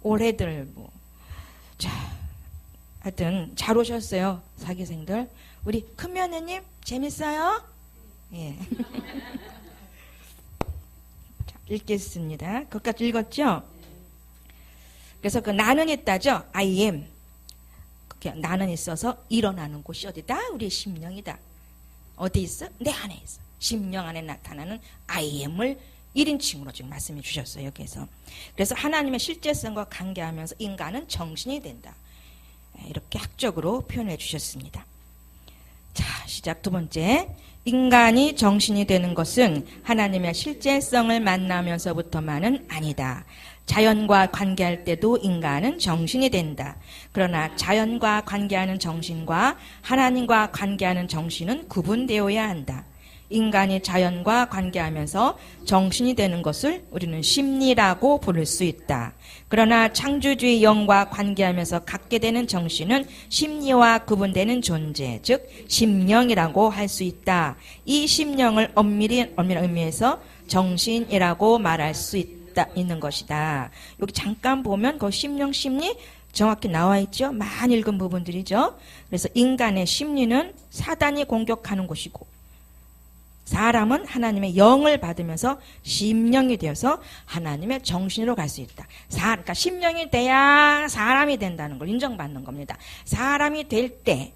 올해들 자, 하여튼 잘 오셨어요. 사기생들. 우리 큰며느님 재밌어요? 예. 자, 읽겠습니다. 그것까지 읽었죠? 그래서 그 나는 있다죠? I am. 그게 나는 있어서 일어나는 곳이 어디다? 우리의 심령이다. 어디 있어? 내 안에 있어. 심령 안에 나타나는 I am을 1인칭으로 지금 말씀해 주셨어요. 여기에서. 그래서 하나님의 실제성과 관계하면서 인간은 정신이 된다. 이렇게 학적으로 표현해 주셨습니다. 자, 시작. 두 번째. 인간이 정신이 되는 것은 하나님의 실제성을 만나면서부터만은 아니다. 자연과 관계할 때도 인간은 정신이 된다. 그러나 자연과 관계하는 정신과 하나님과 관계하는 정신은 구분되어야 한다. 인간이 자연과 관계하면서 정신이 되는 것을 우리는 심리라고 부를 수 있다. 그러나 창조주의 영과 관계하면서 갖게 되는 정신은 심리와 구분되는 존재, 즉 심령이라고 할 수 있다. 이 심령을 엄밀히 의미해서 정신이라고 말할 수 있는 것이다. 여기 잠깐 보면 그 심령, 심리 정확히 나와 있죠. 많이 읽은 부분들이죠. 그래서 인간의 심리는 사단이 공격하는 곳이고, 사람은 하나님의 영을 받으면서 심령이 되어서 하나님의 정신으로 갈 수 있다. 그러니까 심령이 돼야 사람이 된다는 걸 인정받는 겁니다. 사람이 될 때,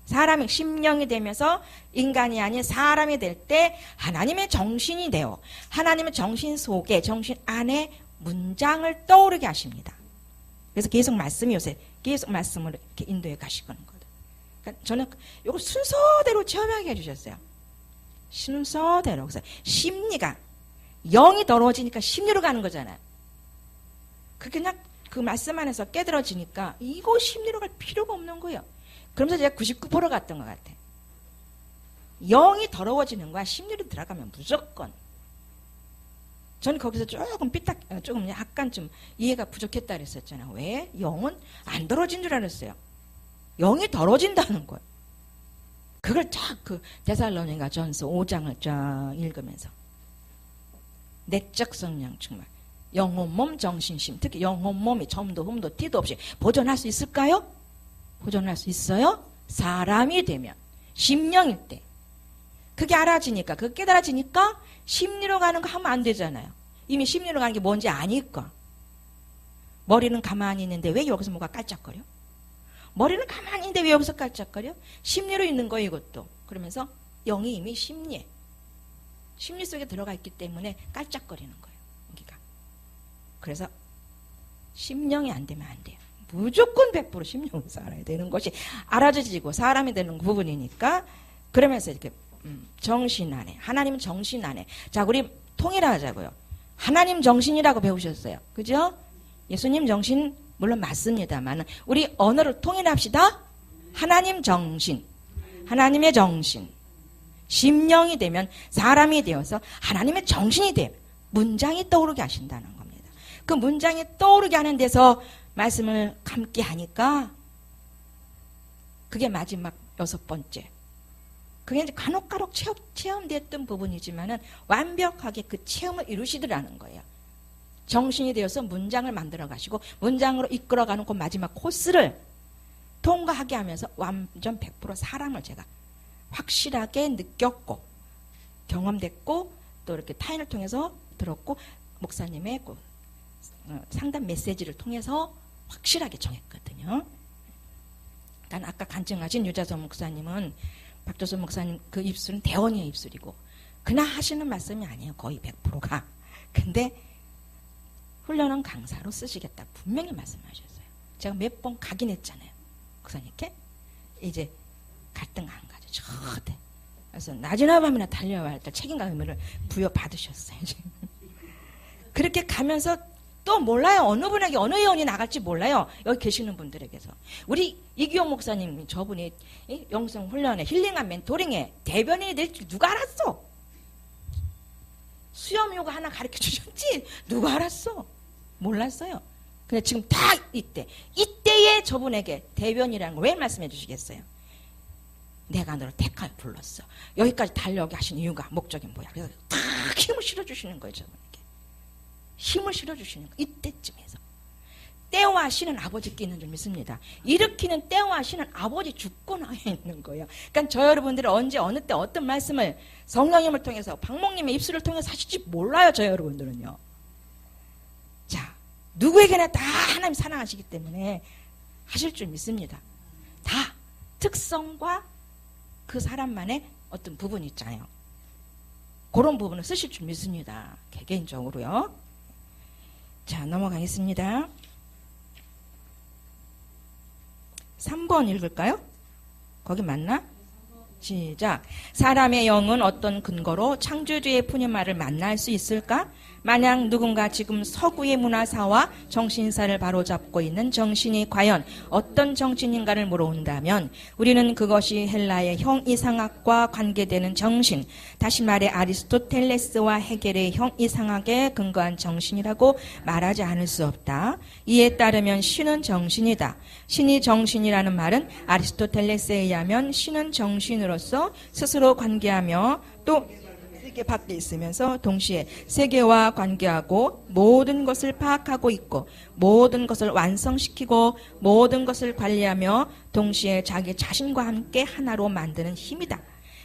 사람이 심령이 되면서 인간이 아닌 사람이 될 때 하나님의 정신이 되어 하나님의 정신 속에, 정신 안에 문장을 떠오르게 하십니다. 그래서 계속 말씀이 요새 계속 말씀을 이렇게 인도해 가시는 거예요. 그러니까 저는 이걸 순서대로 체험하게 해주셨어요. 순서대로. 그래서 심리가 영이 더러워지니까 심리로 가는 거잖아요. 그냥 그 말씀 안에서 깨달아지니까 이거 심리로 갈 필요가 없는 거예요. 그러면서 제가 99% 갔던 것 같아. 영이 더러워지는 거야. 심리로 들어가면 무조건. 저는 거기서 조금 약간 좀 이해가 부족했다 그랬었잖아요. 왜? 영은 안 더러워진 줄 알았어요. 영이 더러워진다는 거예요. 그걸 그 데살로니가 전서 5장을 쫙 읽으면서 내적 성령 충만, 영혼, 몸, 정신, 심, 특히 영혼, 몸이 점도 흠도 티도 없이 보존할 수 있을까요? 보존할 수 있어요? 사람이 되면, 심령일 때. 그게 알아지니까, 그게 깨달아지니까 심리로 가는 거 하면 안 되잖아요. 이미 심리로 가는 게 뭔지 아니까. 머리는 가만히 있는데 왜 여기서 뭐가 깔짝거려? 머리는 가만히 있는데 왜 여기서 깔짝거려? 심리로 있는 거예요, 이것도. 그러면서 영이 이미 심리 속에 들어가 있기 때문에 깔짝거리는 거예요, 여기가. 그래서 심령이 안 되면 안 돼요. 무조건 100% 심령으로 살아야 되는 것이 알아져지고 사람이 되는 부분이니까. 그러면서 이렇게 정신 안에, 하나님은 정신 안에. 자, 우리 통일하자고요. 하나님 정신이라고 배우셨어요. 그죠? 예수님 정신 물론 맞습니다만 우리 언어를 통일합시다. 하나님 정신, 하나님의 정신. 심령이 되면 사람이 되어서 하나님의 정신이 되면 문장이 떠오르게 하신다는 겁니다. 그 문장이 떠오르게 하는 데서 말씀을 함께 하니까 그게 마지막 6번째. 그게 이제 간혹가록 체험됐던 부분이지만은 완벽하게 그 체험을 이루시더라는 거예요. 정신이 되어서 문장을 만들어 가시고 문장으로 이끌어가는 그 마지막 코스를 통과하게 하면서 완전 100% 사람을 제가 확실하게 느꼈고 경험됐고 또 이렇게 타인을 통해서 들었고 목사님의 그 상담 메시지를 통해서 확실하게 정했거든요. 난 아까 간증하신 유자선 목사님은 박조선 목사님 그 입술은 대원이의 입술이고 그나 하시는 말씀이 아니에요. 거의 100%가. 근데 훈련은 강사로 쓰시겠다 분명히 말씀하셨어요. 제가 몇 번 가긴 했잖아요. 목사님께. 이제 갈등 안 가죠. 절대. 그래서 낮이나 밤이나 달려야 할 때 책임감 의무를 부여받으셨어요. 지금. 그렇게 가면서 또 몰라요. 어느 분에게 어느 예언이 나갈지 몰라요. 여기 계시는 분들에게서. 우리 이기용 목사님 저분이 영성 훈련에 힐링한 멘토링에 대변인이 될 줄 누가 알았어? 수염 요가 하나 가르쳐 주셨지? 누가 알았어? 몰랐어요. 근데 지금 다 이때에 저분에게 대변이라는 걸 왜 말씀해 주시겠어요? 내가 너를 택하여 불렀어. 여기까지 달려오게 하신 이유가 목적이 뭐야? 그래서 탁 힘을 실어주시는 거예요. 저분에게. 힘을 실어주시는 거예요. 이때쯤에서. 때와 신은 아버지께 있는 줄 믿습니다. 일으키는 때와 신은 아버지 주권하에 있는 거예요. 그러니까 저 여러분들은 언제 어느 때 어떤 말씀을 성령님을 통해서 박목님의 입술을 통해서 하실지 몰라요. 저 여러분들은요. 자, 누구에게나 다 하나님 사랑하시기 때문에 하실 줄 믿습니다. 다 특성과 그 사람만의 어떤 부분이 있잖아요. 그런 부분을 쓰실 줄 믿습니다. 개개인적으로요. 자, 넘어가겠습니다. 3번 읽을까요? 거기 맞나? 시작. 사람의 영은 어떤 근거로 창조주의 푸념말을 만날 수 있을까? 만약 누군가 지금 서구의 문화사와 정신사를 바로잡고 있는 정신이 과연 어떤 정신인가를 물어온다면 우리는 그것이 헬라의 형이상학과 관계되는 정신, 다시 말해 아리스토텔레스와 헤겔의 형이상학에 근거한 정신이라고 말하지 않을 수 없다. 이에 따르면 신은 정신이다. 신이 정신이라는 말은 아리스토텔레스에 의하면 신은 정신으로서 스스로 관계하며 또 세계 밖에 있으면서 동시에 세계와 관계하고 모든 것을 파악하고 있고 모든 것을 완성시키고 모든 것을 관리하며 동시에 자기 자신과 함께 하나로 만드는 힘이다.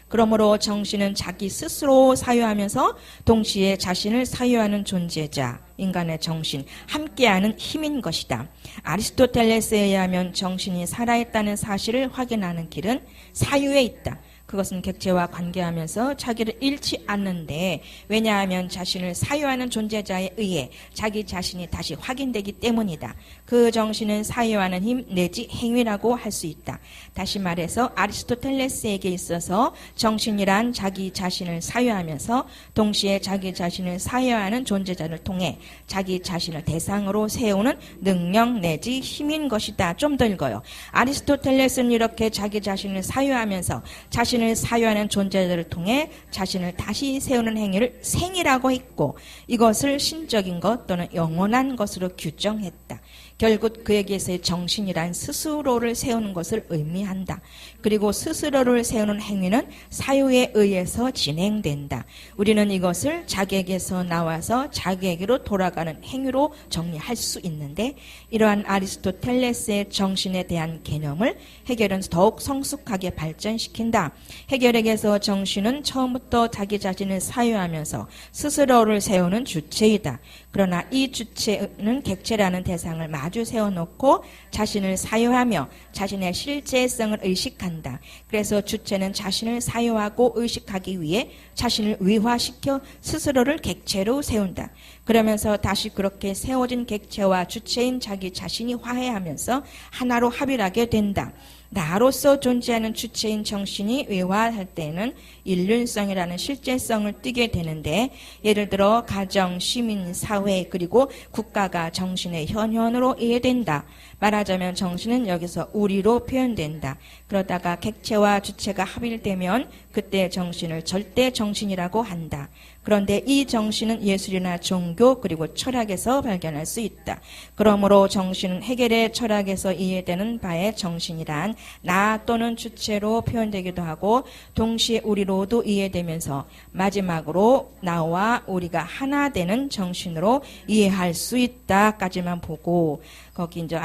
그러므로 정신은 자기 스스로 사유하면서 동시에 자신을 사유하는 존재자, 인간의 정신, 함께하는 힘인 것이다. 아리스토텔레스에 의하면 정신이 살아있다는 사실을 확인하는 길은 사유에 있다. 그것은 객체와 관계하면서 자기를 잃지 않는데 왜냐하면 자신을 사유하는 존재자에 의해 자기 자신이 다시 확인되기 때문이다. 그 정신은 사유하는 힘 내지 행위라고 할 수 있다. 다시 말해서 아리스토텔레스에게 있어서 정신이란 자기 자신을 사유하면서 동시에 자기 자신을 사유하는 존재자를 통해 자기 자신을 대상으로 세우는 능력 내지 힘인 것이다. 좀 더 읽어요. 아리스토텔레스는 이렇게 자기 자신을 사유하면서 자신을 사유하는 존재들을 통해 자신을 다시 세우는 행위를 생이라고 했고 이것을 신적인 것 또는 영원한 것으로 규정했다. 결국 그에게서의 정신이란 스스로를 세우는 것을 의미한다. 그리고 스스로를 세우는 행위는 사유에 의해서 진행된다. 우리는 이것을 자기에게서 나와서 자기에게로 돌아가는 행위로 정리할 수 있는데 이러한 아리스토텔레스의 정신에 대한 개념을 헤겔은 더욱 성숙하게 발전시킨다. 헤겔에게서 정신은 처음부터 자기 자신을 사유하면서 스스로를 세우는 주체이다. 그러나 이 주체는 객체라는 대상을 마주 세워놓고 자신을 사유하며 자신의 실제성을 의식한다. 그래서 주체는 자신을 사유하고 의식하기 위해 자신을 위화시켜 스스로를 객체로 세운다. 그러면서 다시 그렇게 세워진 객체와 주체인 자기 자신이 화해하면서 하나로 합일하게 된다. 나로서 존재하는 주체인 정신이 외화할 때는 인륜성이라는 실제성을 띠게 되는데 예를 들어 가정, 시민, 사회 그리고 국가가 정신의 현현으로 이해된다. 말하자면 정신은 여기서 우리로 표현된다. 그러다가 객체와 주체가 합일되면 그때 정신을 절대 정신이라고 한다. 그런데 이 정신은 예술이나 종교 그리고 철학에서 발견할 수 있다. 그러므로 정신은 헤겔의 철학에서 이해되는 바의 정신이란 나 또는 주체로 표현되기도 하고 동시에 우리로도 이해되면서 마지막으로 나와 우리가 하나 되는 정신으로 이해할 수 있다까지만 보고 거기 이제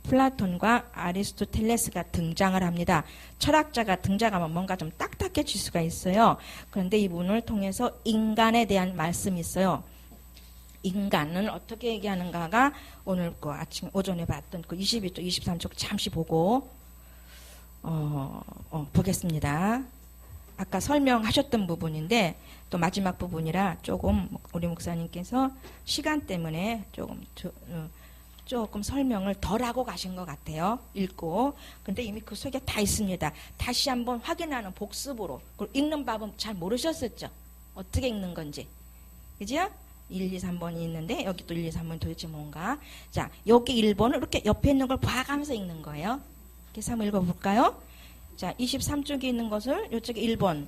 플라톤과 아리스토텔레스가 등장을 합니다. 철학자가 등장하면 뭔가 좀 딱딱해질 수가 있어요. 그런데 이분을 통해서 인간에 대한 말씀이 있어요. 인간은 어떻게 얘기하는가가 오늘 그 아침 오전에 봤던 그 22쪽, 23쪽 잠시 보고 보겠습니다. 아까 설명하셨던 부분인데 또 마지막 부분이라 조금 우리 목사님께서 시간 때문에 조금 설명을 덜 하고 가신 것 같아요. 읽고. 근데 이미 그 속에 다 있습니다. 다시 한번 확인하는 복습으로. 그리고 읽는 법은 잘 모르셨었죠? 어떻게 읽는 건지. 그죠? 1, 2, 3번이 있는데 여기 또 1, 2, 3번 도대체 뭔가. 자, 여기 1번을 이렇게 옆에 있는 걸 봐가면서 읽는 거예요. 그래서 한번 읽어볼까요? 자, 23쪽에 있는 것을 이쪽에 1번.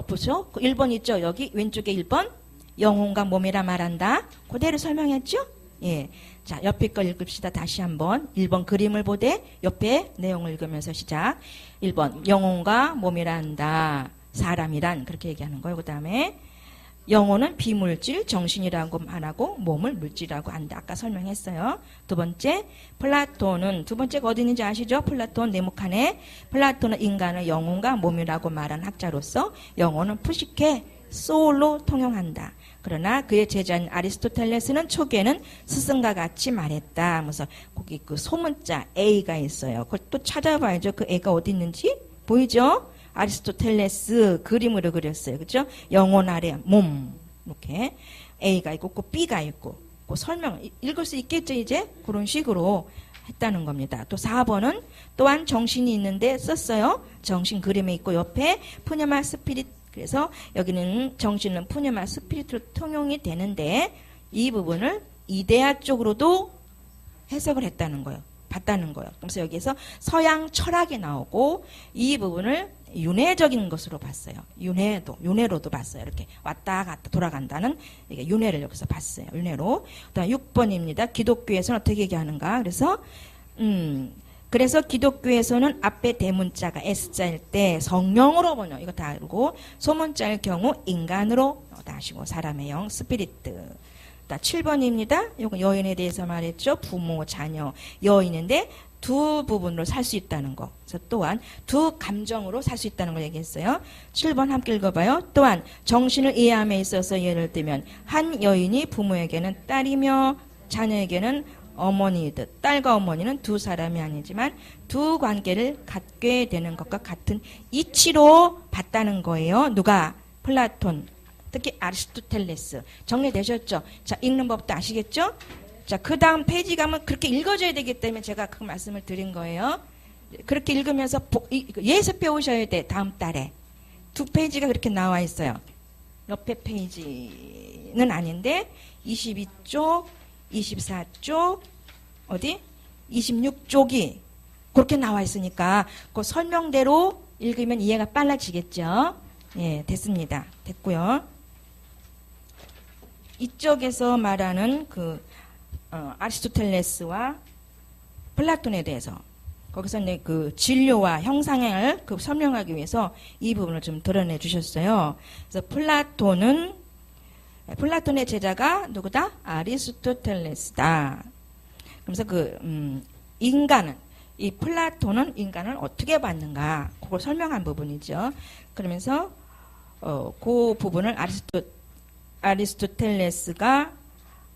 보죠? 그 1번 있죠? 여기 왼쪽에 1번. 영혼과 몸이라 말한다. 그대로 설명했죠? 예. 자, 옆에 걸 읽읍시다. 다시 한번. 1번 그림을 보되 옆에 내용을 읽으면서 시작. 1번 영혼과 몸이라 한다. 사람이란 그렇게 얘기하는 거예요. 그 다음에 영혼은 비물질, 정신이라고 말하고 몸을 물질이라고 한다. 아까 설명했어요. 두 번째, 플라톤은 두 번째가 어디 있는지 아시죠? 플라톤 네모칸에 플라톤은 인간을 영혼과 몸이라고 말한 학자로서 영혼은 푸시케, 소울로 통용한다. 그러나 그의 제자인 아리스토텔레스는 초기에는 스승과 같이 말했다. 하면서 거기 그 소문자 A가 있어요. 그걸 또 찾아봐야죠. 그 A가 어디 있는지 보이죠? 아리스토텔레스 그림으로 그렸어요. 그죠? 영혼 아래 몸 이렇게 A가 있고 그 B가 있고 그 설명 읽을 수 있겠죠 이제? 그런 식으로 했다는 겁니다. 또 4번은 또한 정신이 있는데 썼어요. 정신 그림에 있고 옆에 푸네마 스피릿 그래서 여기는 정신은 푸네마 스피릿으로 통용이 되는데 이 부분을 이데아 쪽으로도 해석을 했다는 거예요. 봤다는 거예요. 그래서 여기에서 서양 철학이 나오고 이 부분을 윤회적인 것으로 봤어요. 윤회로도 봤어요. 이렇게 왔다 갔다 돌아간다는 이게 윤회를 여기서 봤어요. 윤회로. 그다음 6번입니다. 기독교에서는 어떻게 얘기하는가? 그래서 기독교에서는 앞에 대문자가 S자일 때 성령으로 번역 이거 다 알고 소문자일 경우 인간으로 다시고 사람의 영 스피리트. 7번입니다. 이거 여인에 대해서 말했죠. 부모, 자녀, 여인인데 두 부분으로 살 수 있다는 거. 그래서 또한 두 감정으로 살 수 있다는 걸 얘기했어요. 7번 함께 읽어봐요. 또한 정신을 이해함에 있어서 예를 들면 한 여인이 부모에게는 딸이며 자녀에게는 어머니이듯 딸과 어머니는 두 사람이 아니지만 두 관계를 갖게 되는 것과 같은 이치로 봤다는 거예요. 누가? 플라톤, 특히 아리스토텔레스. 정리되셨죠? 자, 읽는 법도 아시겠죠? 자, 그 다음 페이지 가면 그렇게 읽어줘야 되기 때문에 제가 그 말씀을 드린 거예요. 그렇게 읽으면서 예습해 오셔야 돼. 다음 달에. 2페이지가 그렇게 나와 있어요. 옆에 페이지는 아닌데 22쪽, 24쪽, 어디? 26쪽이 그렇게 나와 있으니까 그 설명대로 읽으면 이해가 빨라지겠죠? 예, 됐습니다. 됐고요. 이쪽에서 말하는 그 아리스토텔레스와 플라톤에 대해서 거기서 이제 그 진료와 형상을 그 설명하기 위해서 이 부분을 좀 드러내 주셨어요. 그래서 플라톤의 제자가 누구다? 아리스토텔레스다. 그래서 인간은 이 플라톤은 인간을 어떻게 봤는가 그걸 설명한 부분이죠. 그러면서 그 부분을 아리스토텔레스가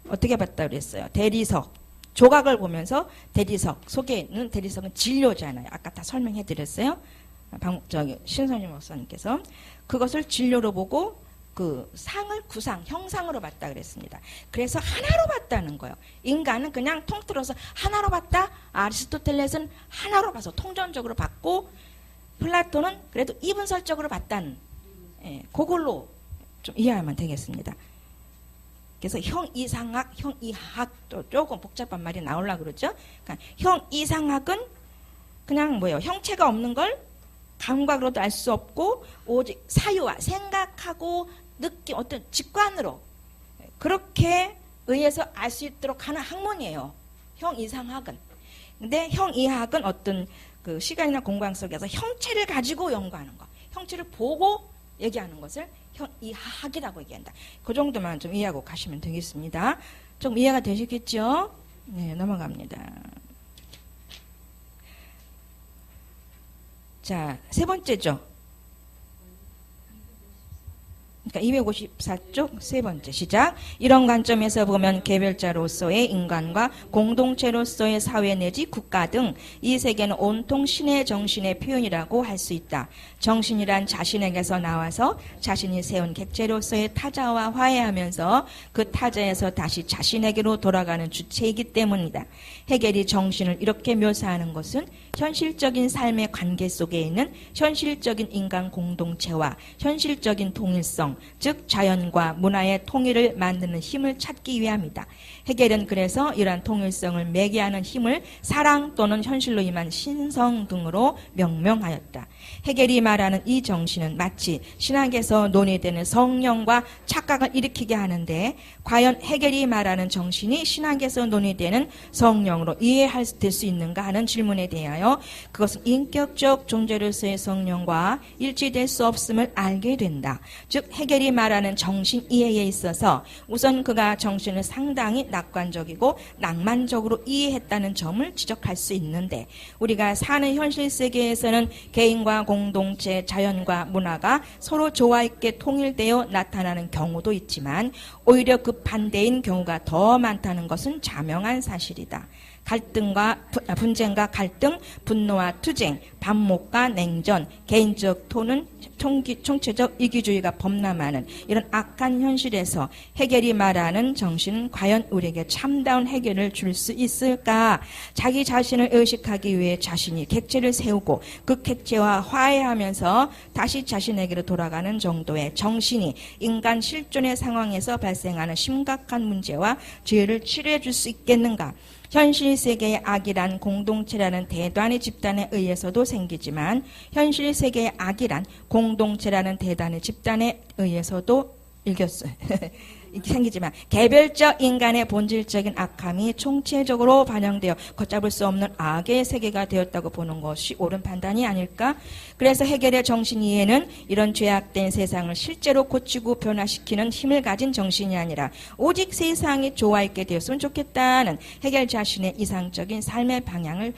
어떻게 봤다 그랬어요. 대리석 조각을 보면서 대리석 속에 있는 대리석은 진료잖아요. 아까 다 설명해 드렸어요. 신선임 목사님께서 그것을 진료로 보고 그 상을 구상, 형상으로 봤다 그랬습니다. 그래서 하나로 봤다는 거예요. 인간은 그냥 통틀어서 하나로 봤다. 아리스토텔레스는 하나로 봐서 통전적으로 봤고 플라톤은 그래도 이분설적으로 봤다는 그걸로 좀 이해하면 되겠습니다. 그래서 형이상학, 형이학도 조금 복잡한 말이 나오려고 그러죠. 그러니까 형이상학은 그냥 뭐예요? 형체가 없는 걸 감각으로도 알 수 없고 오직 사유와 생각하고 느낌 어떤 직관으로 그렇게 의해서 알 수 있도록 하는 학문이에요. 형이상학은. 근데 형이학은 어떤 그 시간이나 공간 속에서 형체를 가지고 연구하는 거. 형체를 보고 얘기하는 것을 형이학이라고 얘기한다. 그 정도만 좀 이해하고 가시면 되겠습니다. 좀 이해가 되시겠죠? 네, 넘어갑니다. 자, 세 번째죠. 그러니까 254쪽 세 번째 시작. 이런 관점에서 보면 개별자로서의 인간과 공동체로서의 사회 내지 국가 등 이 세계는 온통 신의 정신의 표현이라고 할 수 있다. 정신이란 자신에게서 나와서 자신이 세운 객체로서의 타자와 화해하면서 그 타자에서 다시 자신에게로 돌아가는 주체이기 때문이다. 헤겔이 정신을 이렇게 묘사하는 것은 현실적인 삶의 관계 속에 있는 현실적인 인간 공동체와 현실적인 통일성, 즉 자연과 문화의 통일을 만드는 힘을 찾기 위함이다. 헤겔은 그래서 이러한 통일성을 매개하는 힘을 사랑 또는 현실로 임한 신성 등으로 명명하였다. 헤겔이 말하는 이 정신은 마치 신학에서 논의되는 성령과 착각을 일으키게 하는데 과연 헤겔이 말하는 정신이 신학에서 논의되는 성령으로 이해할 수 있는가 하는 질문에 대하여 그것은 인격적 존재로서의 성령과 일치될 수 없음을 알게 된다. 즉 헤겔이 말하는 정신 이해에 있어서 우선 그가 정신을 상당히 낙관적이고 낭만적으로 이해했다는 점을 지적할 수 있는데 우리가 사는 현실 세계에서는 개인과 공동체, 자연과 문화가 서로 조화 있게 통일되어 나타나는 경우도 있지만 오히려 그 반대인 경우가 더 많다는 것은 자명한 사실이다. 갈등과 분쟁과 갈등, 분노와 투쟁, 반목과 냉전, 개인적 토는 총체적 이기주의가 범람하는 이런 악한 현실에서 헤겔이 말하는 정신은 과연 우리에게 참다운 해결을 줄 수 있을까? 자기 자신을 의식하기 위해 자신이 객체를 세우고 그 객체와 화해하면서 다시 자신에게로 돌아가는 정도의 정신이 인간 실존의 상황에서 발생하는 심각한 문제와 죄를 치료해 줄 수 있겠는가? 현실 세계의 악이란 공동체라는 대단의 집단에 의해서도 생기지만 현실 세계의 악이란 공동체라는 대단의 집단에 의해서도 생기지만 개별적 인간의 본질적인 악함이 총체적으로 반영되어 걷잡을 수 없는 악의 세계가 되었다고 보는 것이 옳은 판단이 아닐까? 그래서 헤겔의 정신 이해는 이런 죄악된 세상을 실제로 고치고 변화시키는 힘을 가진 정신이 아니라 오직 세상이 좋아 있게 되었으면 좋겠다는 헤겔 자신의 이상적인 삶의 방향을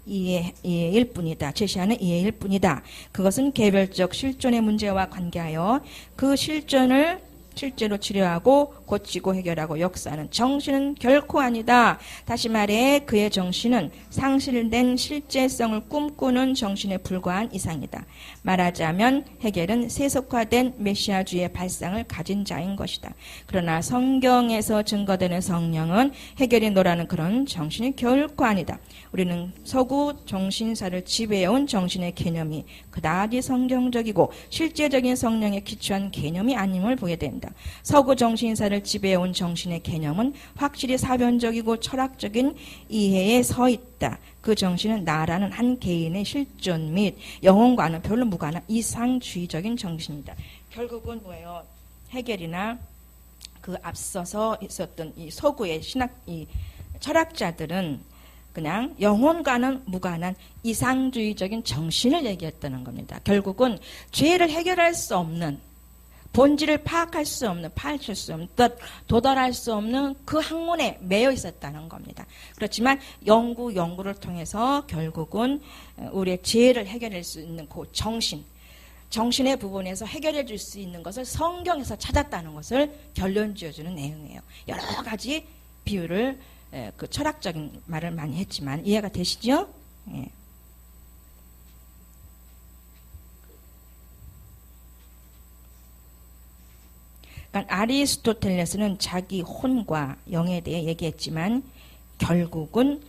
이해일 뿐이다. 제시하는 이해일 뿐이다. 그것은 개별적 실존의 문제와 관계하여 그 실존을 실제로 치료하고 고치고 해결하고 역사하는 정신은 결코 아니다. 다시 말해 그의 정신은 상실된 실제성을 꿈꾸는 정신에 불과한 이상이다. 말하자면 해겔은 세속화된 메시아주의 발상을 가진 자인 것이다. 그러나 성경에서 증거되는 성령은 해겔이 노라는 그런 정신이 결코 아니다. 우리는 서구 정신사를 지배해온 정신의 개념이 그다지 성경적이고 실제적인 성령에 기초한 개념이 아님을 보게 된다. 서구 정신사를 지배해온 정신의 개념은 확실히 사변적이고 철학적인 이해에 서 있다. 그 정신은 나라는 한 개인의 실존 및 영혼과는 별로 무관한 이상주의적인 정신이다. 결국은 뭐예요? 해겔이나 그 앞서서 있었던 이 서구의 이 철학자들은 그냥 영혼과는 무관한 이상주의적인 정신을 얘기했다는 겁니다. 결국은 죄를 해결할 수 없는, 본질을 파악할 수 없는, 파헤칠 수 없는, 도달할 수 없는 그 학문에 매여 있었다는 겁니다. 그렇지만 연구를 통해서 결국은 우리의 죄를 해결할 수 있는 그 정신의 부분에서 해결해 줄 수 있는 것을 성경에서 찾았다는 것을 결론 지어주는 내용이에요. 여러 가지 비유를 그 철학적인 말을 많이 했지만 이해가 되시죠? 예. 그러니까 아리스토텔레스는 자기 혼과 영에 대해 얘기했지만 결국은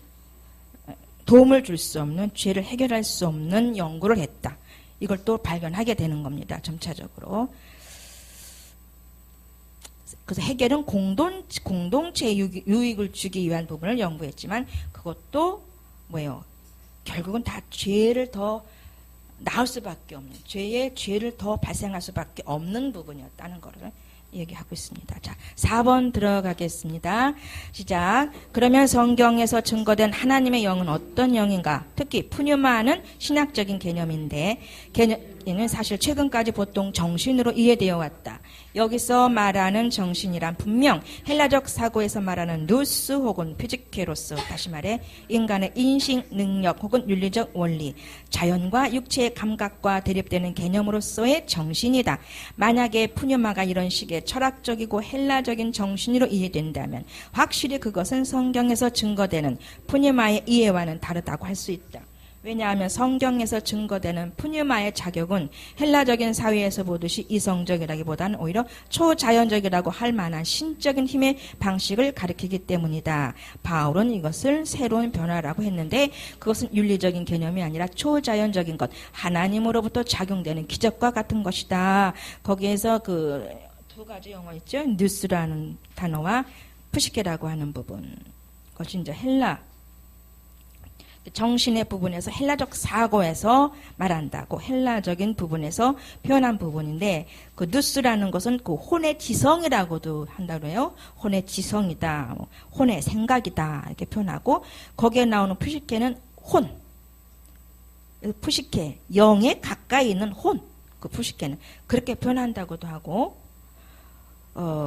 도움을 줄 수 없는, 죄를 해결할 수 없는 연구를 했다. 이걸 또 발견하게 되는 겁니다. 점차적으로. 그래서 해겔은 공동체 유익을 주기 위한 부분을 연구했지만 그것도 뭐예요? 결국은 다 죄를 더 낳을 수밖에 없는, 죄를 더 발생할 수밖에 없는 부분이었다는 것을 얘기하고 있습니다. 자, 4번 들어가겠습니다. 시작. 그러면 성경에서 증거된 하나님의 영은 어떤 영인가? 특히 푸뉴마는 신학적인 개념인데 개념은 사실 최근까지 보통 정신으로 이해되어 왔다. 여기서 말하는 정신이란 분명 헬라적 사고에서 말하는 누스 혹은 피지케로스, 다시 말해 인간의 인식 능력 혹은 윤리적 원리, 자연과 육체의 감각과 대립되는 개념으로서의 정신이다. 만약에 푸뉴마가 이런 식의 철학적이고 헬라적인 정신으로 이해된다면 확실히 그것은 성경에서 증거되는 푸뉴마의 이해와는 다르다고 할 수 있다. 왜냐하면 성경에서 증거되는 푸뉴마의 자격은 헬라적인 사회에서 보듯이 이성적이라기보다는 오히려 초자연적이라고 할 만한 신적인 힘의 방식을 가리키기 때문이다. 바울은 이것을 새로운 변화라고 했는데 그것은 윤리적인 개념이 아니라 초자연적인 것, 하나님으로부터 작용되는 기적과 같은 것이다. 거기에서 그 두 가지 영어 있죠. 뉴스라는 단어와 푸시케라고 하는 부분. 그것이 이제 헬라 정신의 부분에서 헬라적 사고에서 말한다고 헬라적인 부분에서 표현한 부분인데 그 누스라는 것은 그 혼의 지성이라고도 한다고 해요. 혼의 지성이다, 혼의 생각이다 이렇게 표현하고 거기에 나오는 푸시케는 혼, 푸시케 영에 가까이 있는 혼, 그 푸시케는 그렇게 표현한다고도 하고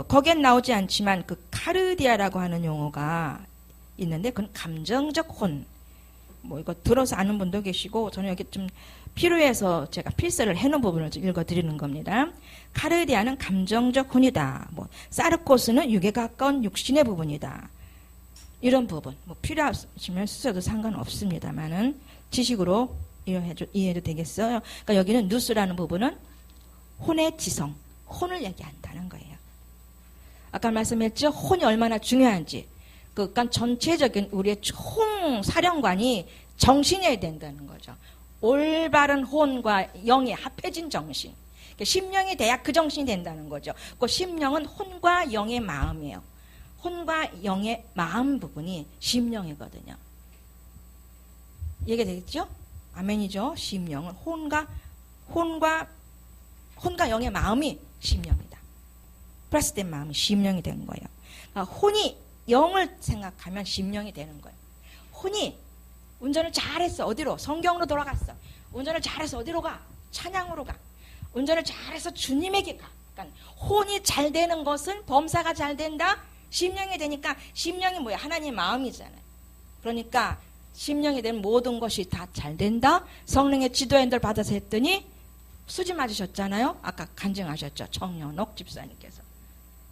거기엔 나오지 않지만 그 카르디아라고 하는 용어가 있는데 그건 감정적 혼. 뭐 이거 들어서 아는 분도 계시고 저는 여기 좀 필요해서 제가 필사를 해놓은 부분을 좀 읽어드리는 겁니다. 카르디아는 감정적 혼이다. 뭐 사르코스는 육에 가까운 육신의 부분이다. 이런 부분 뭐 필요하시면 쓰셔도 상관없습니다만은 지식으로 이해해도 되겠어요. 그러니까 여기는 누스라는 부분은 혼의 지성, 혼을 얘기한다는 거예요. 아까 말씀했죠. 혼이 얼마나 중요한지. 그러니까 전체적인 우리의 총 사령관이 정신이어야 된다는 거죠. 올바른 혼과 영이 합해진 정신. 심령이 돼야 그 정신이 된다는 거죠. 그 심령은 혼과 영의 마음이에요. 혼과 영의 마음 부분이 심령이거든요. 이해되겠죠? 아멘이죠. 심령은 혼과 영의 마음이 심령이다. 플러스된 마음이 심령이 된 거예요. 그러니까 혼이 영을 생각하면 심령이 되는 거예요. 혼이 운전을 잘했어. 어디로? 성경으로 돌아갔어. 운전을 잘해서 어디로 가? 찬양으로 가. 운전을 잘해서 주님에게 가. 그러니까 혼이 잘 되는 것은 범사가 잘 된다. 심령이 되니까 심령이 뭐야? 하나님의 마음이잖아요. 그러니까 심령이 된 모든 것이 다 잘 된다. 성령의 지도 인도를 받아서 했더니 수지 맞으셨잖아요. 아까 간증하셨죠. 청년옥 집사님께서.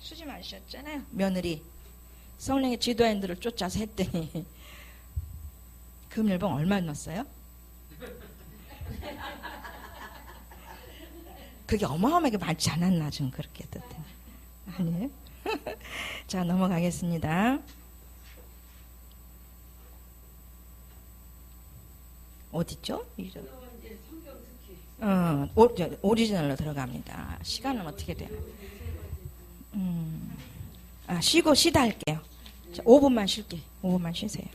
수지 마셨잖아요. 며느리. 성령의 지도인들을 쫓아서 했더니 금일봉 얼마 넣었어요? 그게 어마어마하게 많지 않았나 좀 그렇게 듣더니 아니에요? 자 넘어가겠습니다. 어딨죠? 오리지널로 들어갑니다. 시간은 어떻게 돼요? 쉬고 쉬다 할게요. 자, 5분만 쉴게요. 5분만 쉬세요.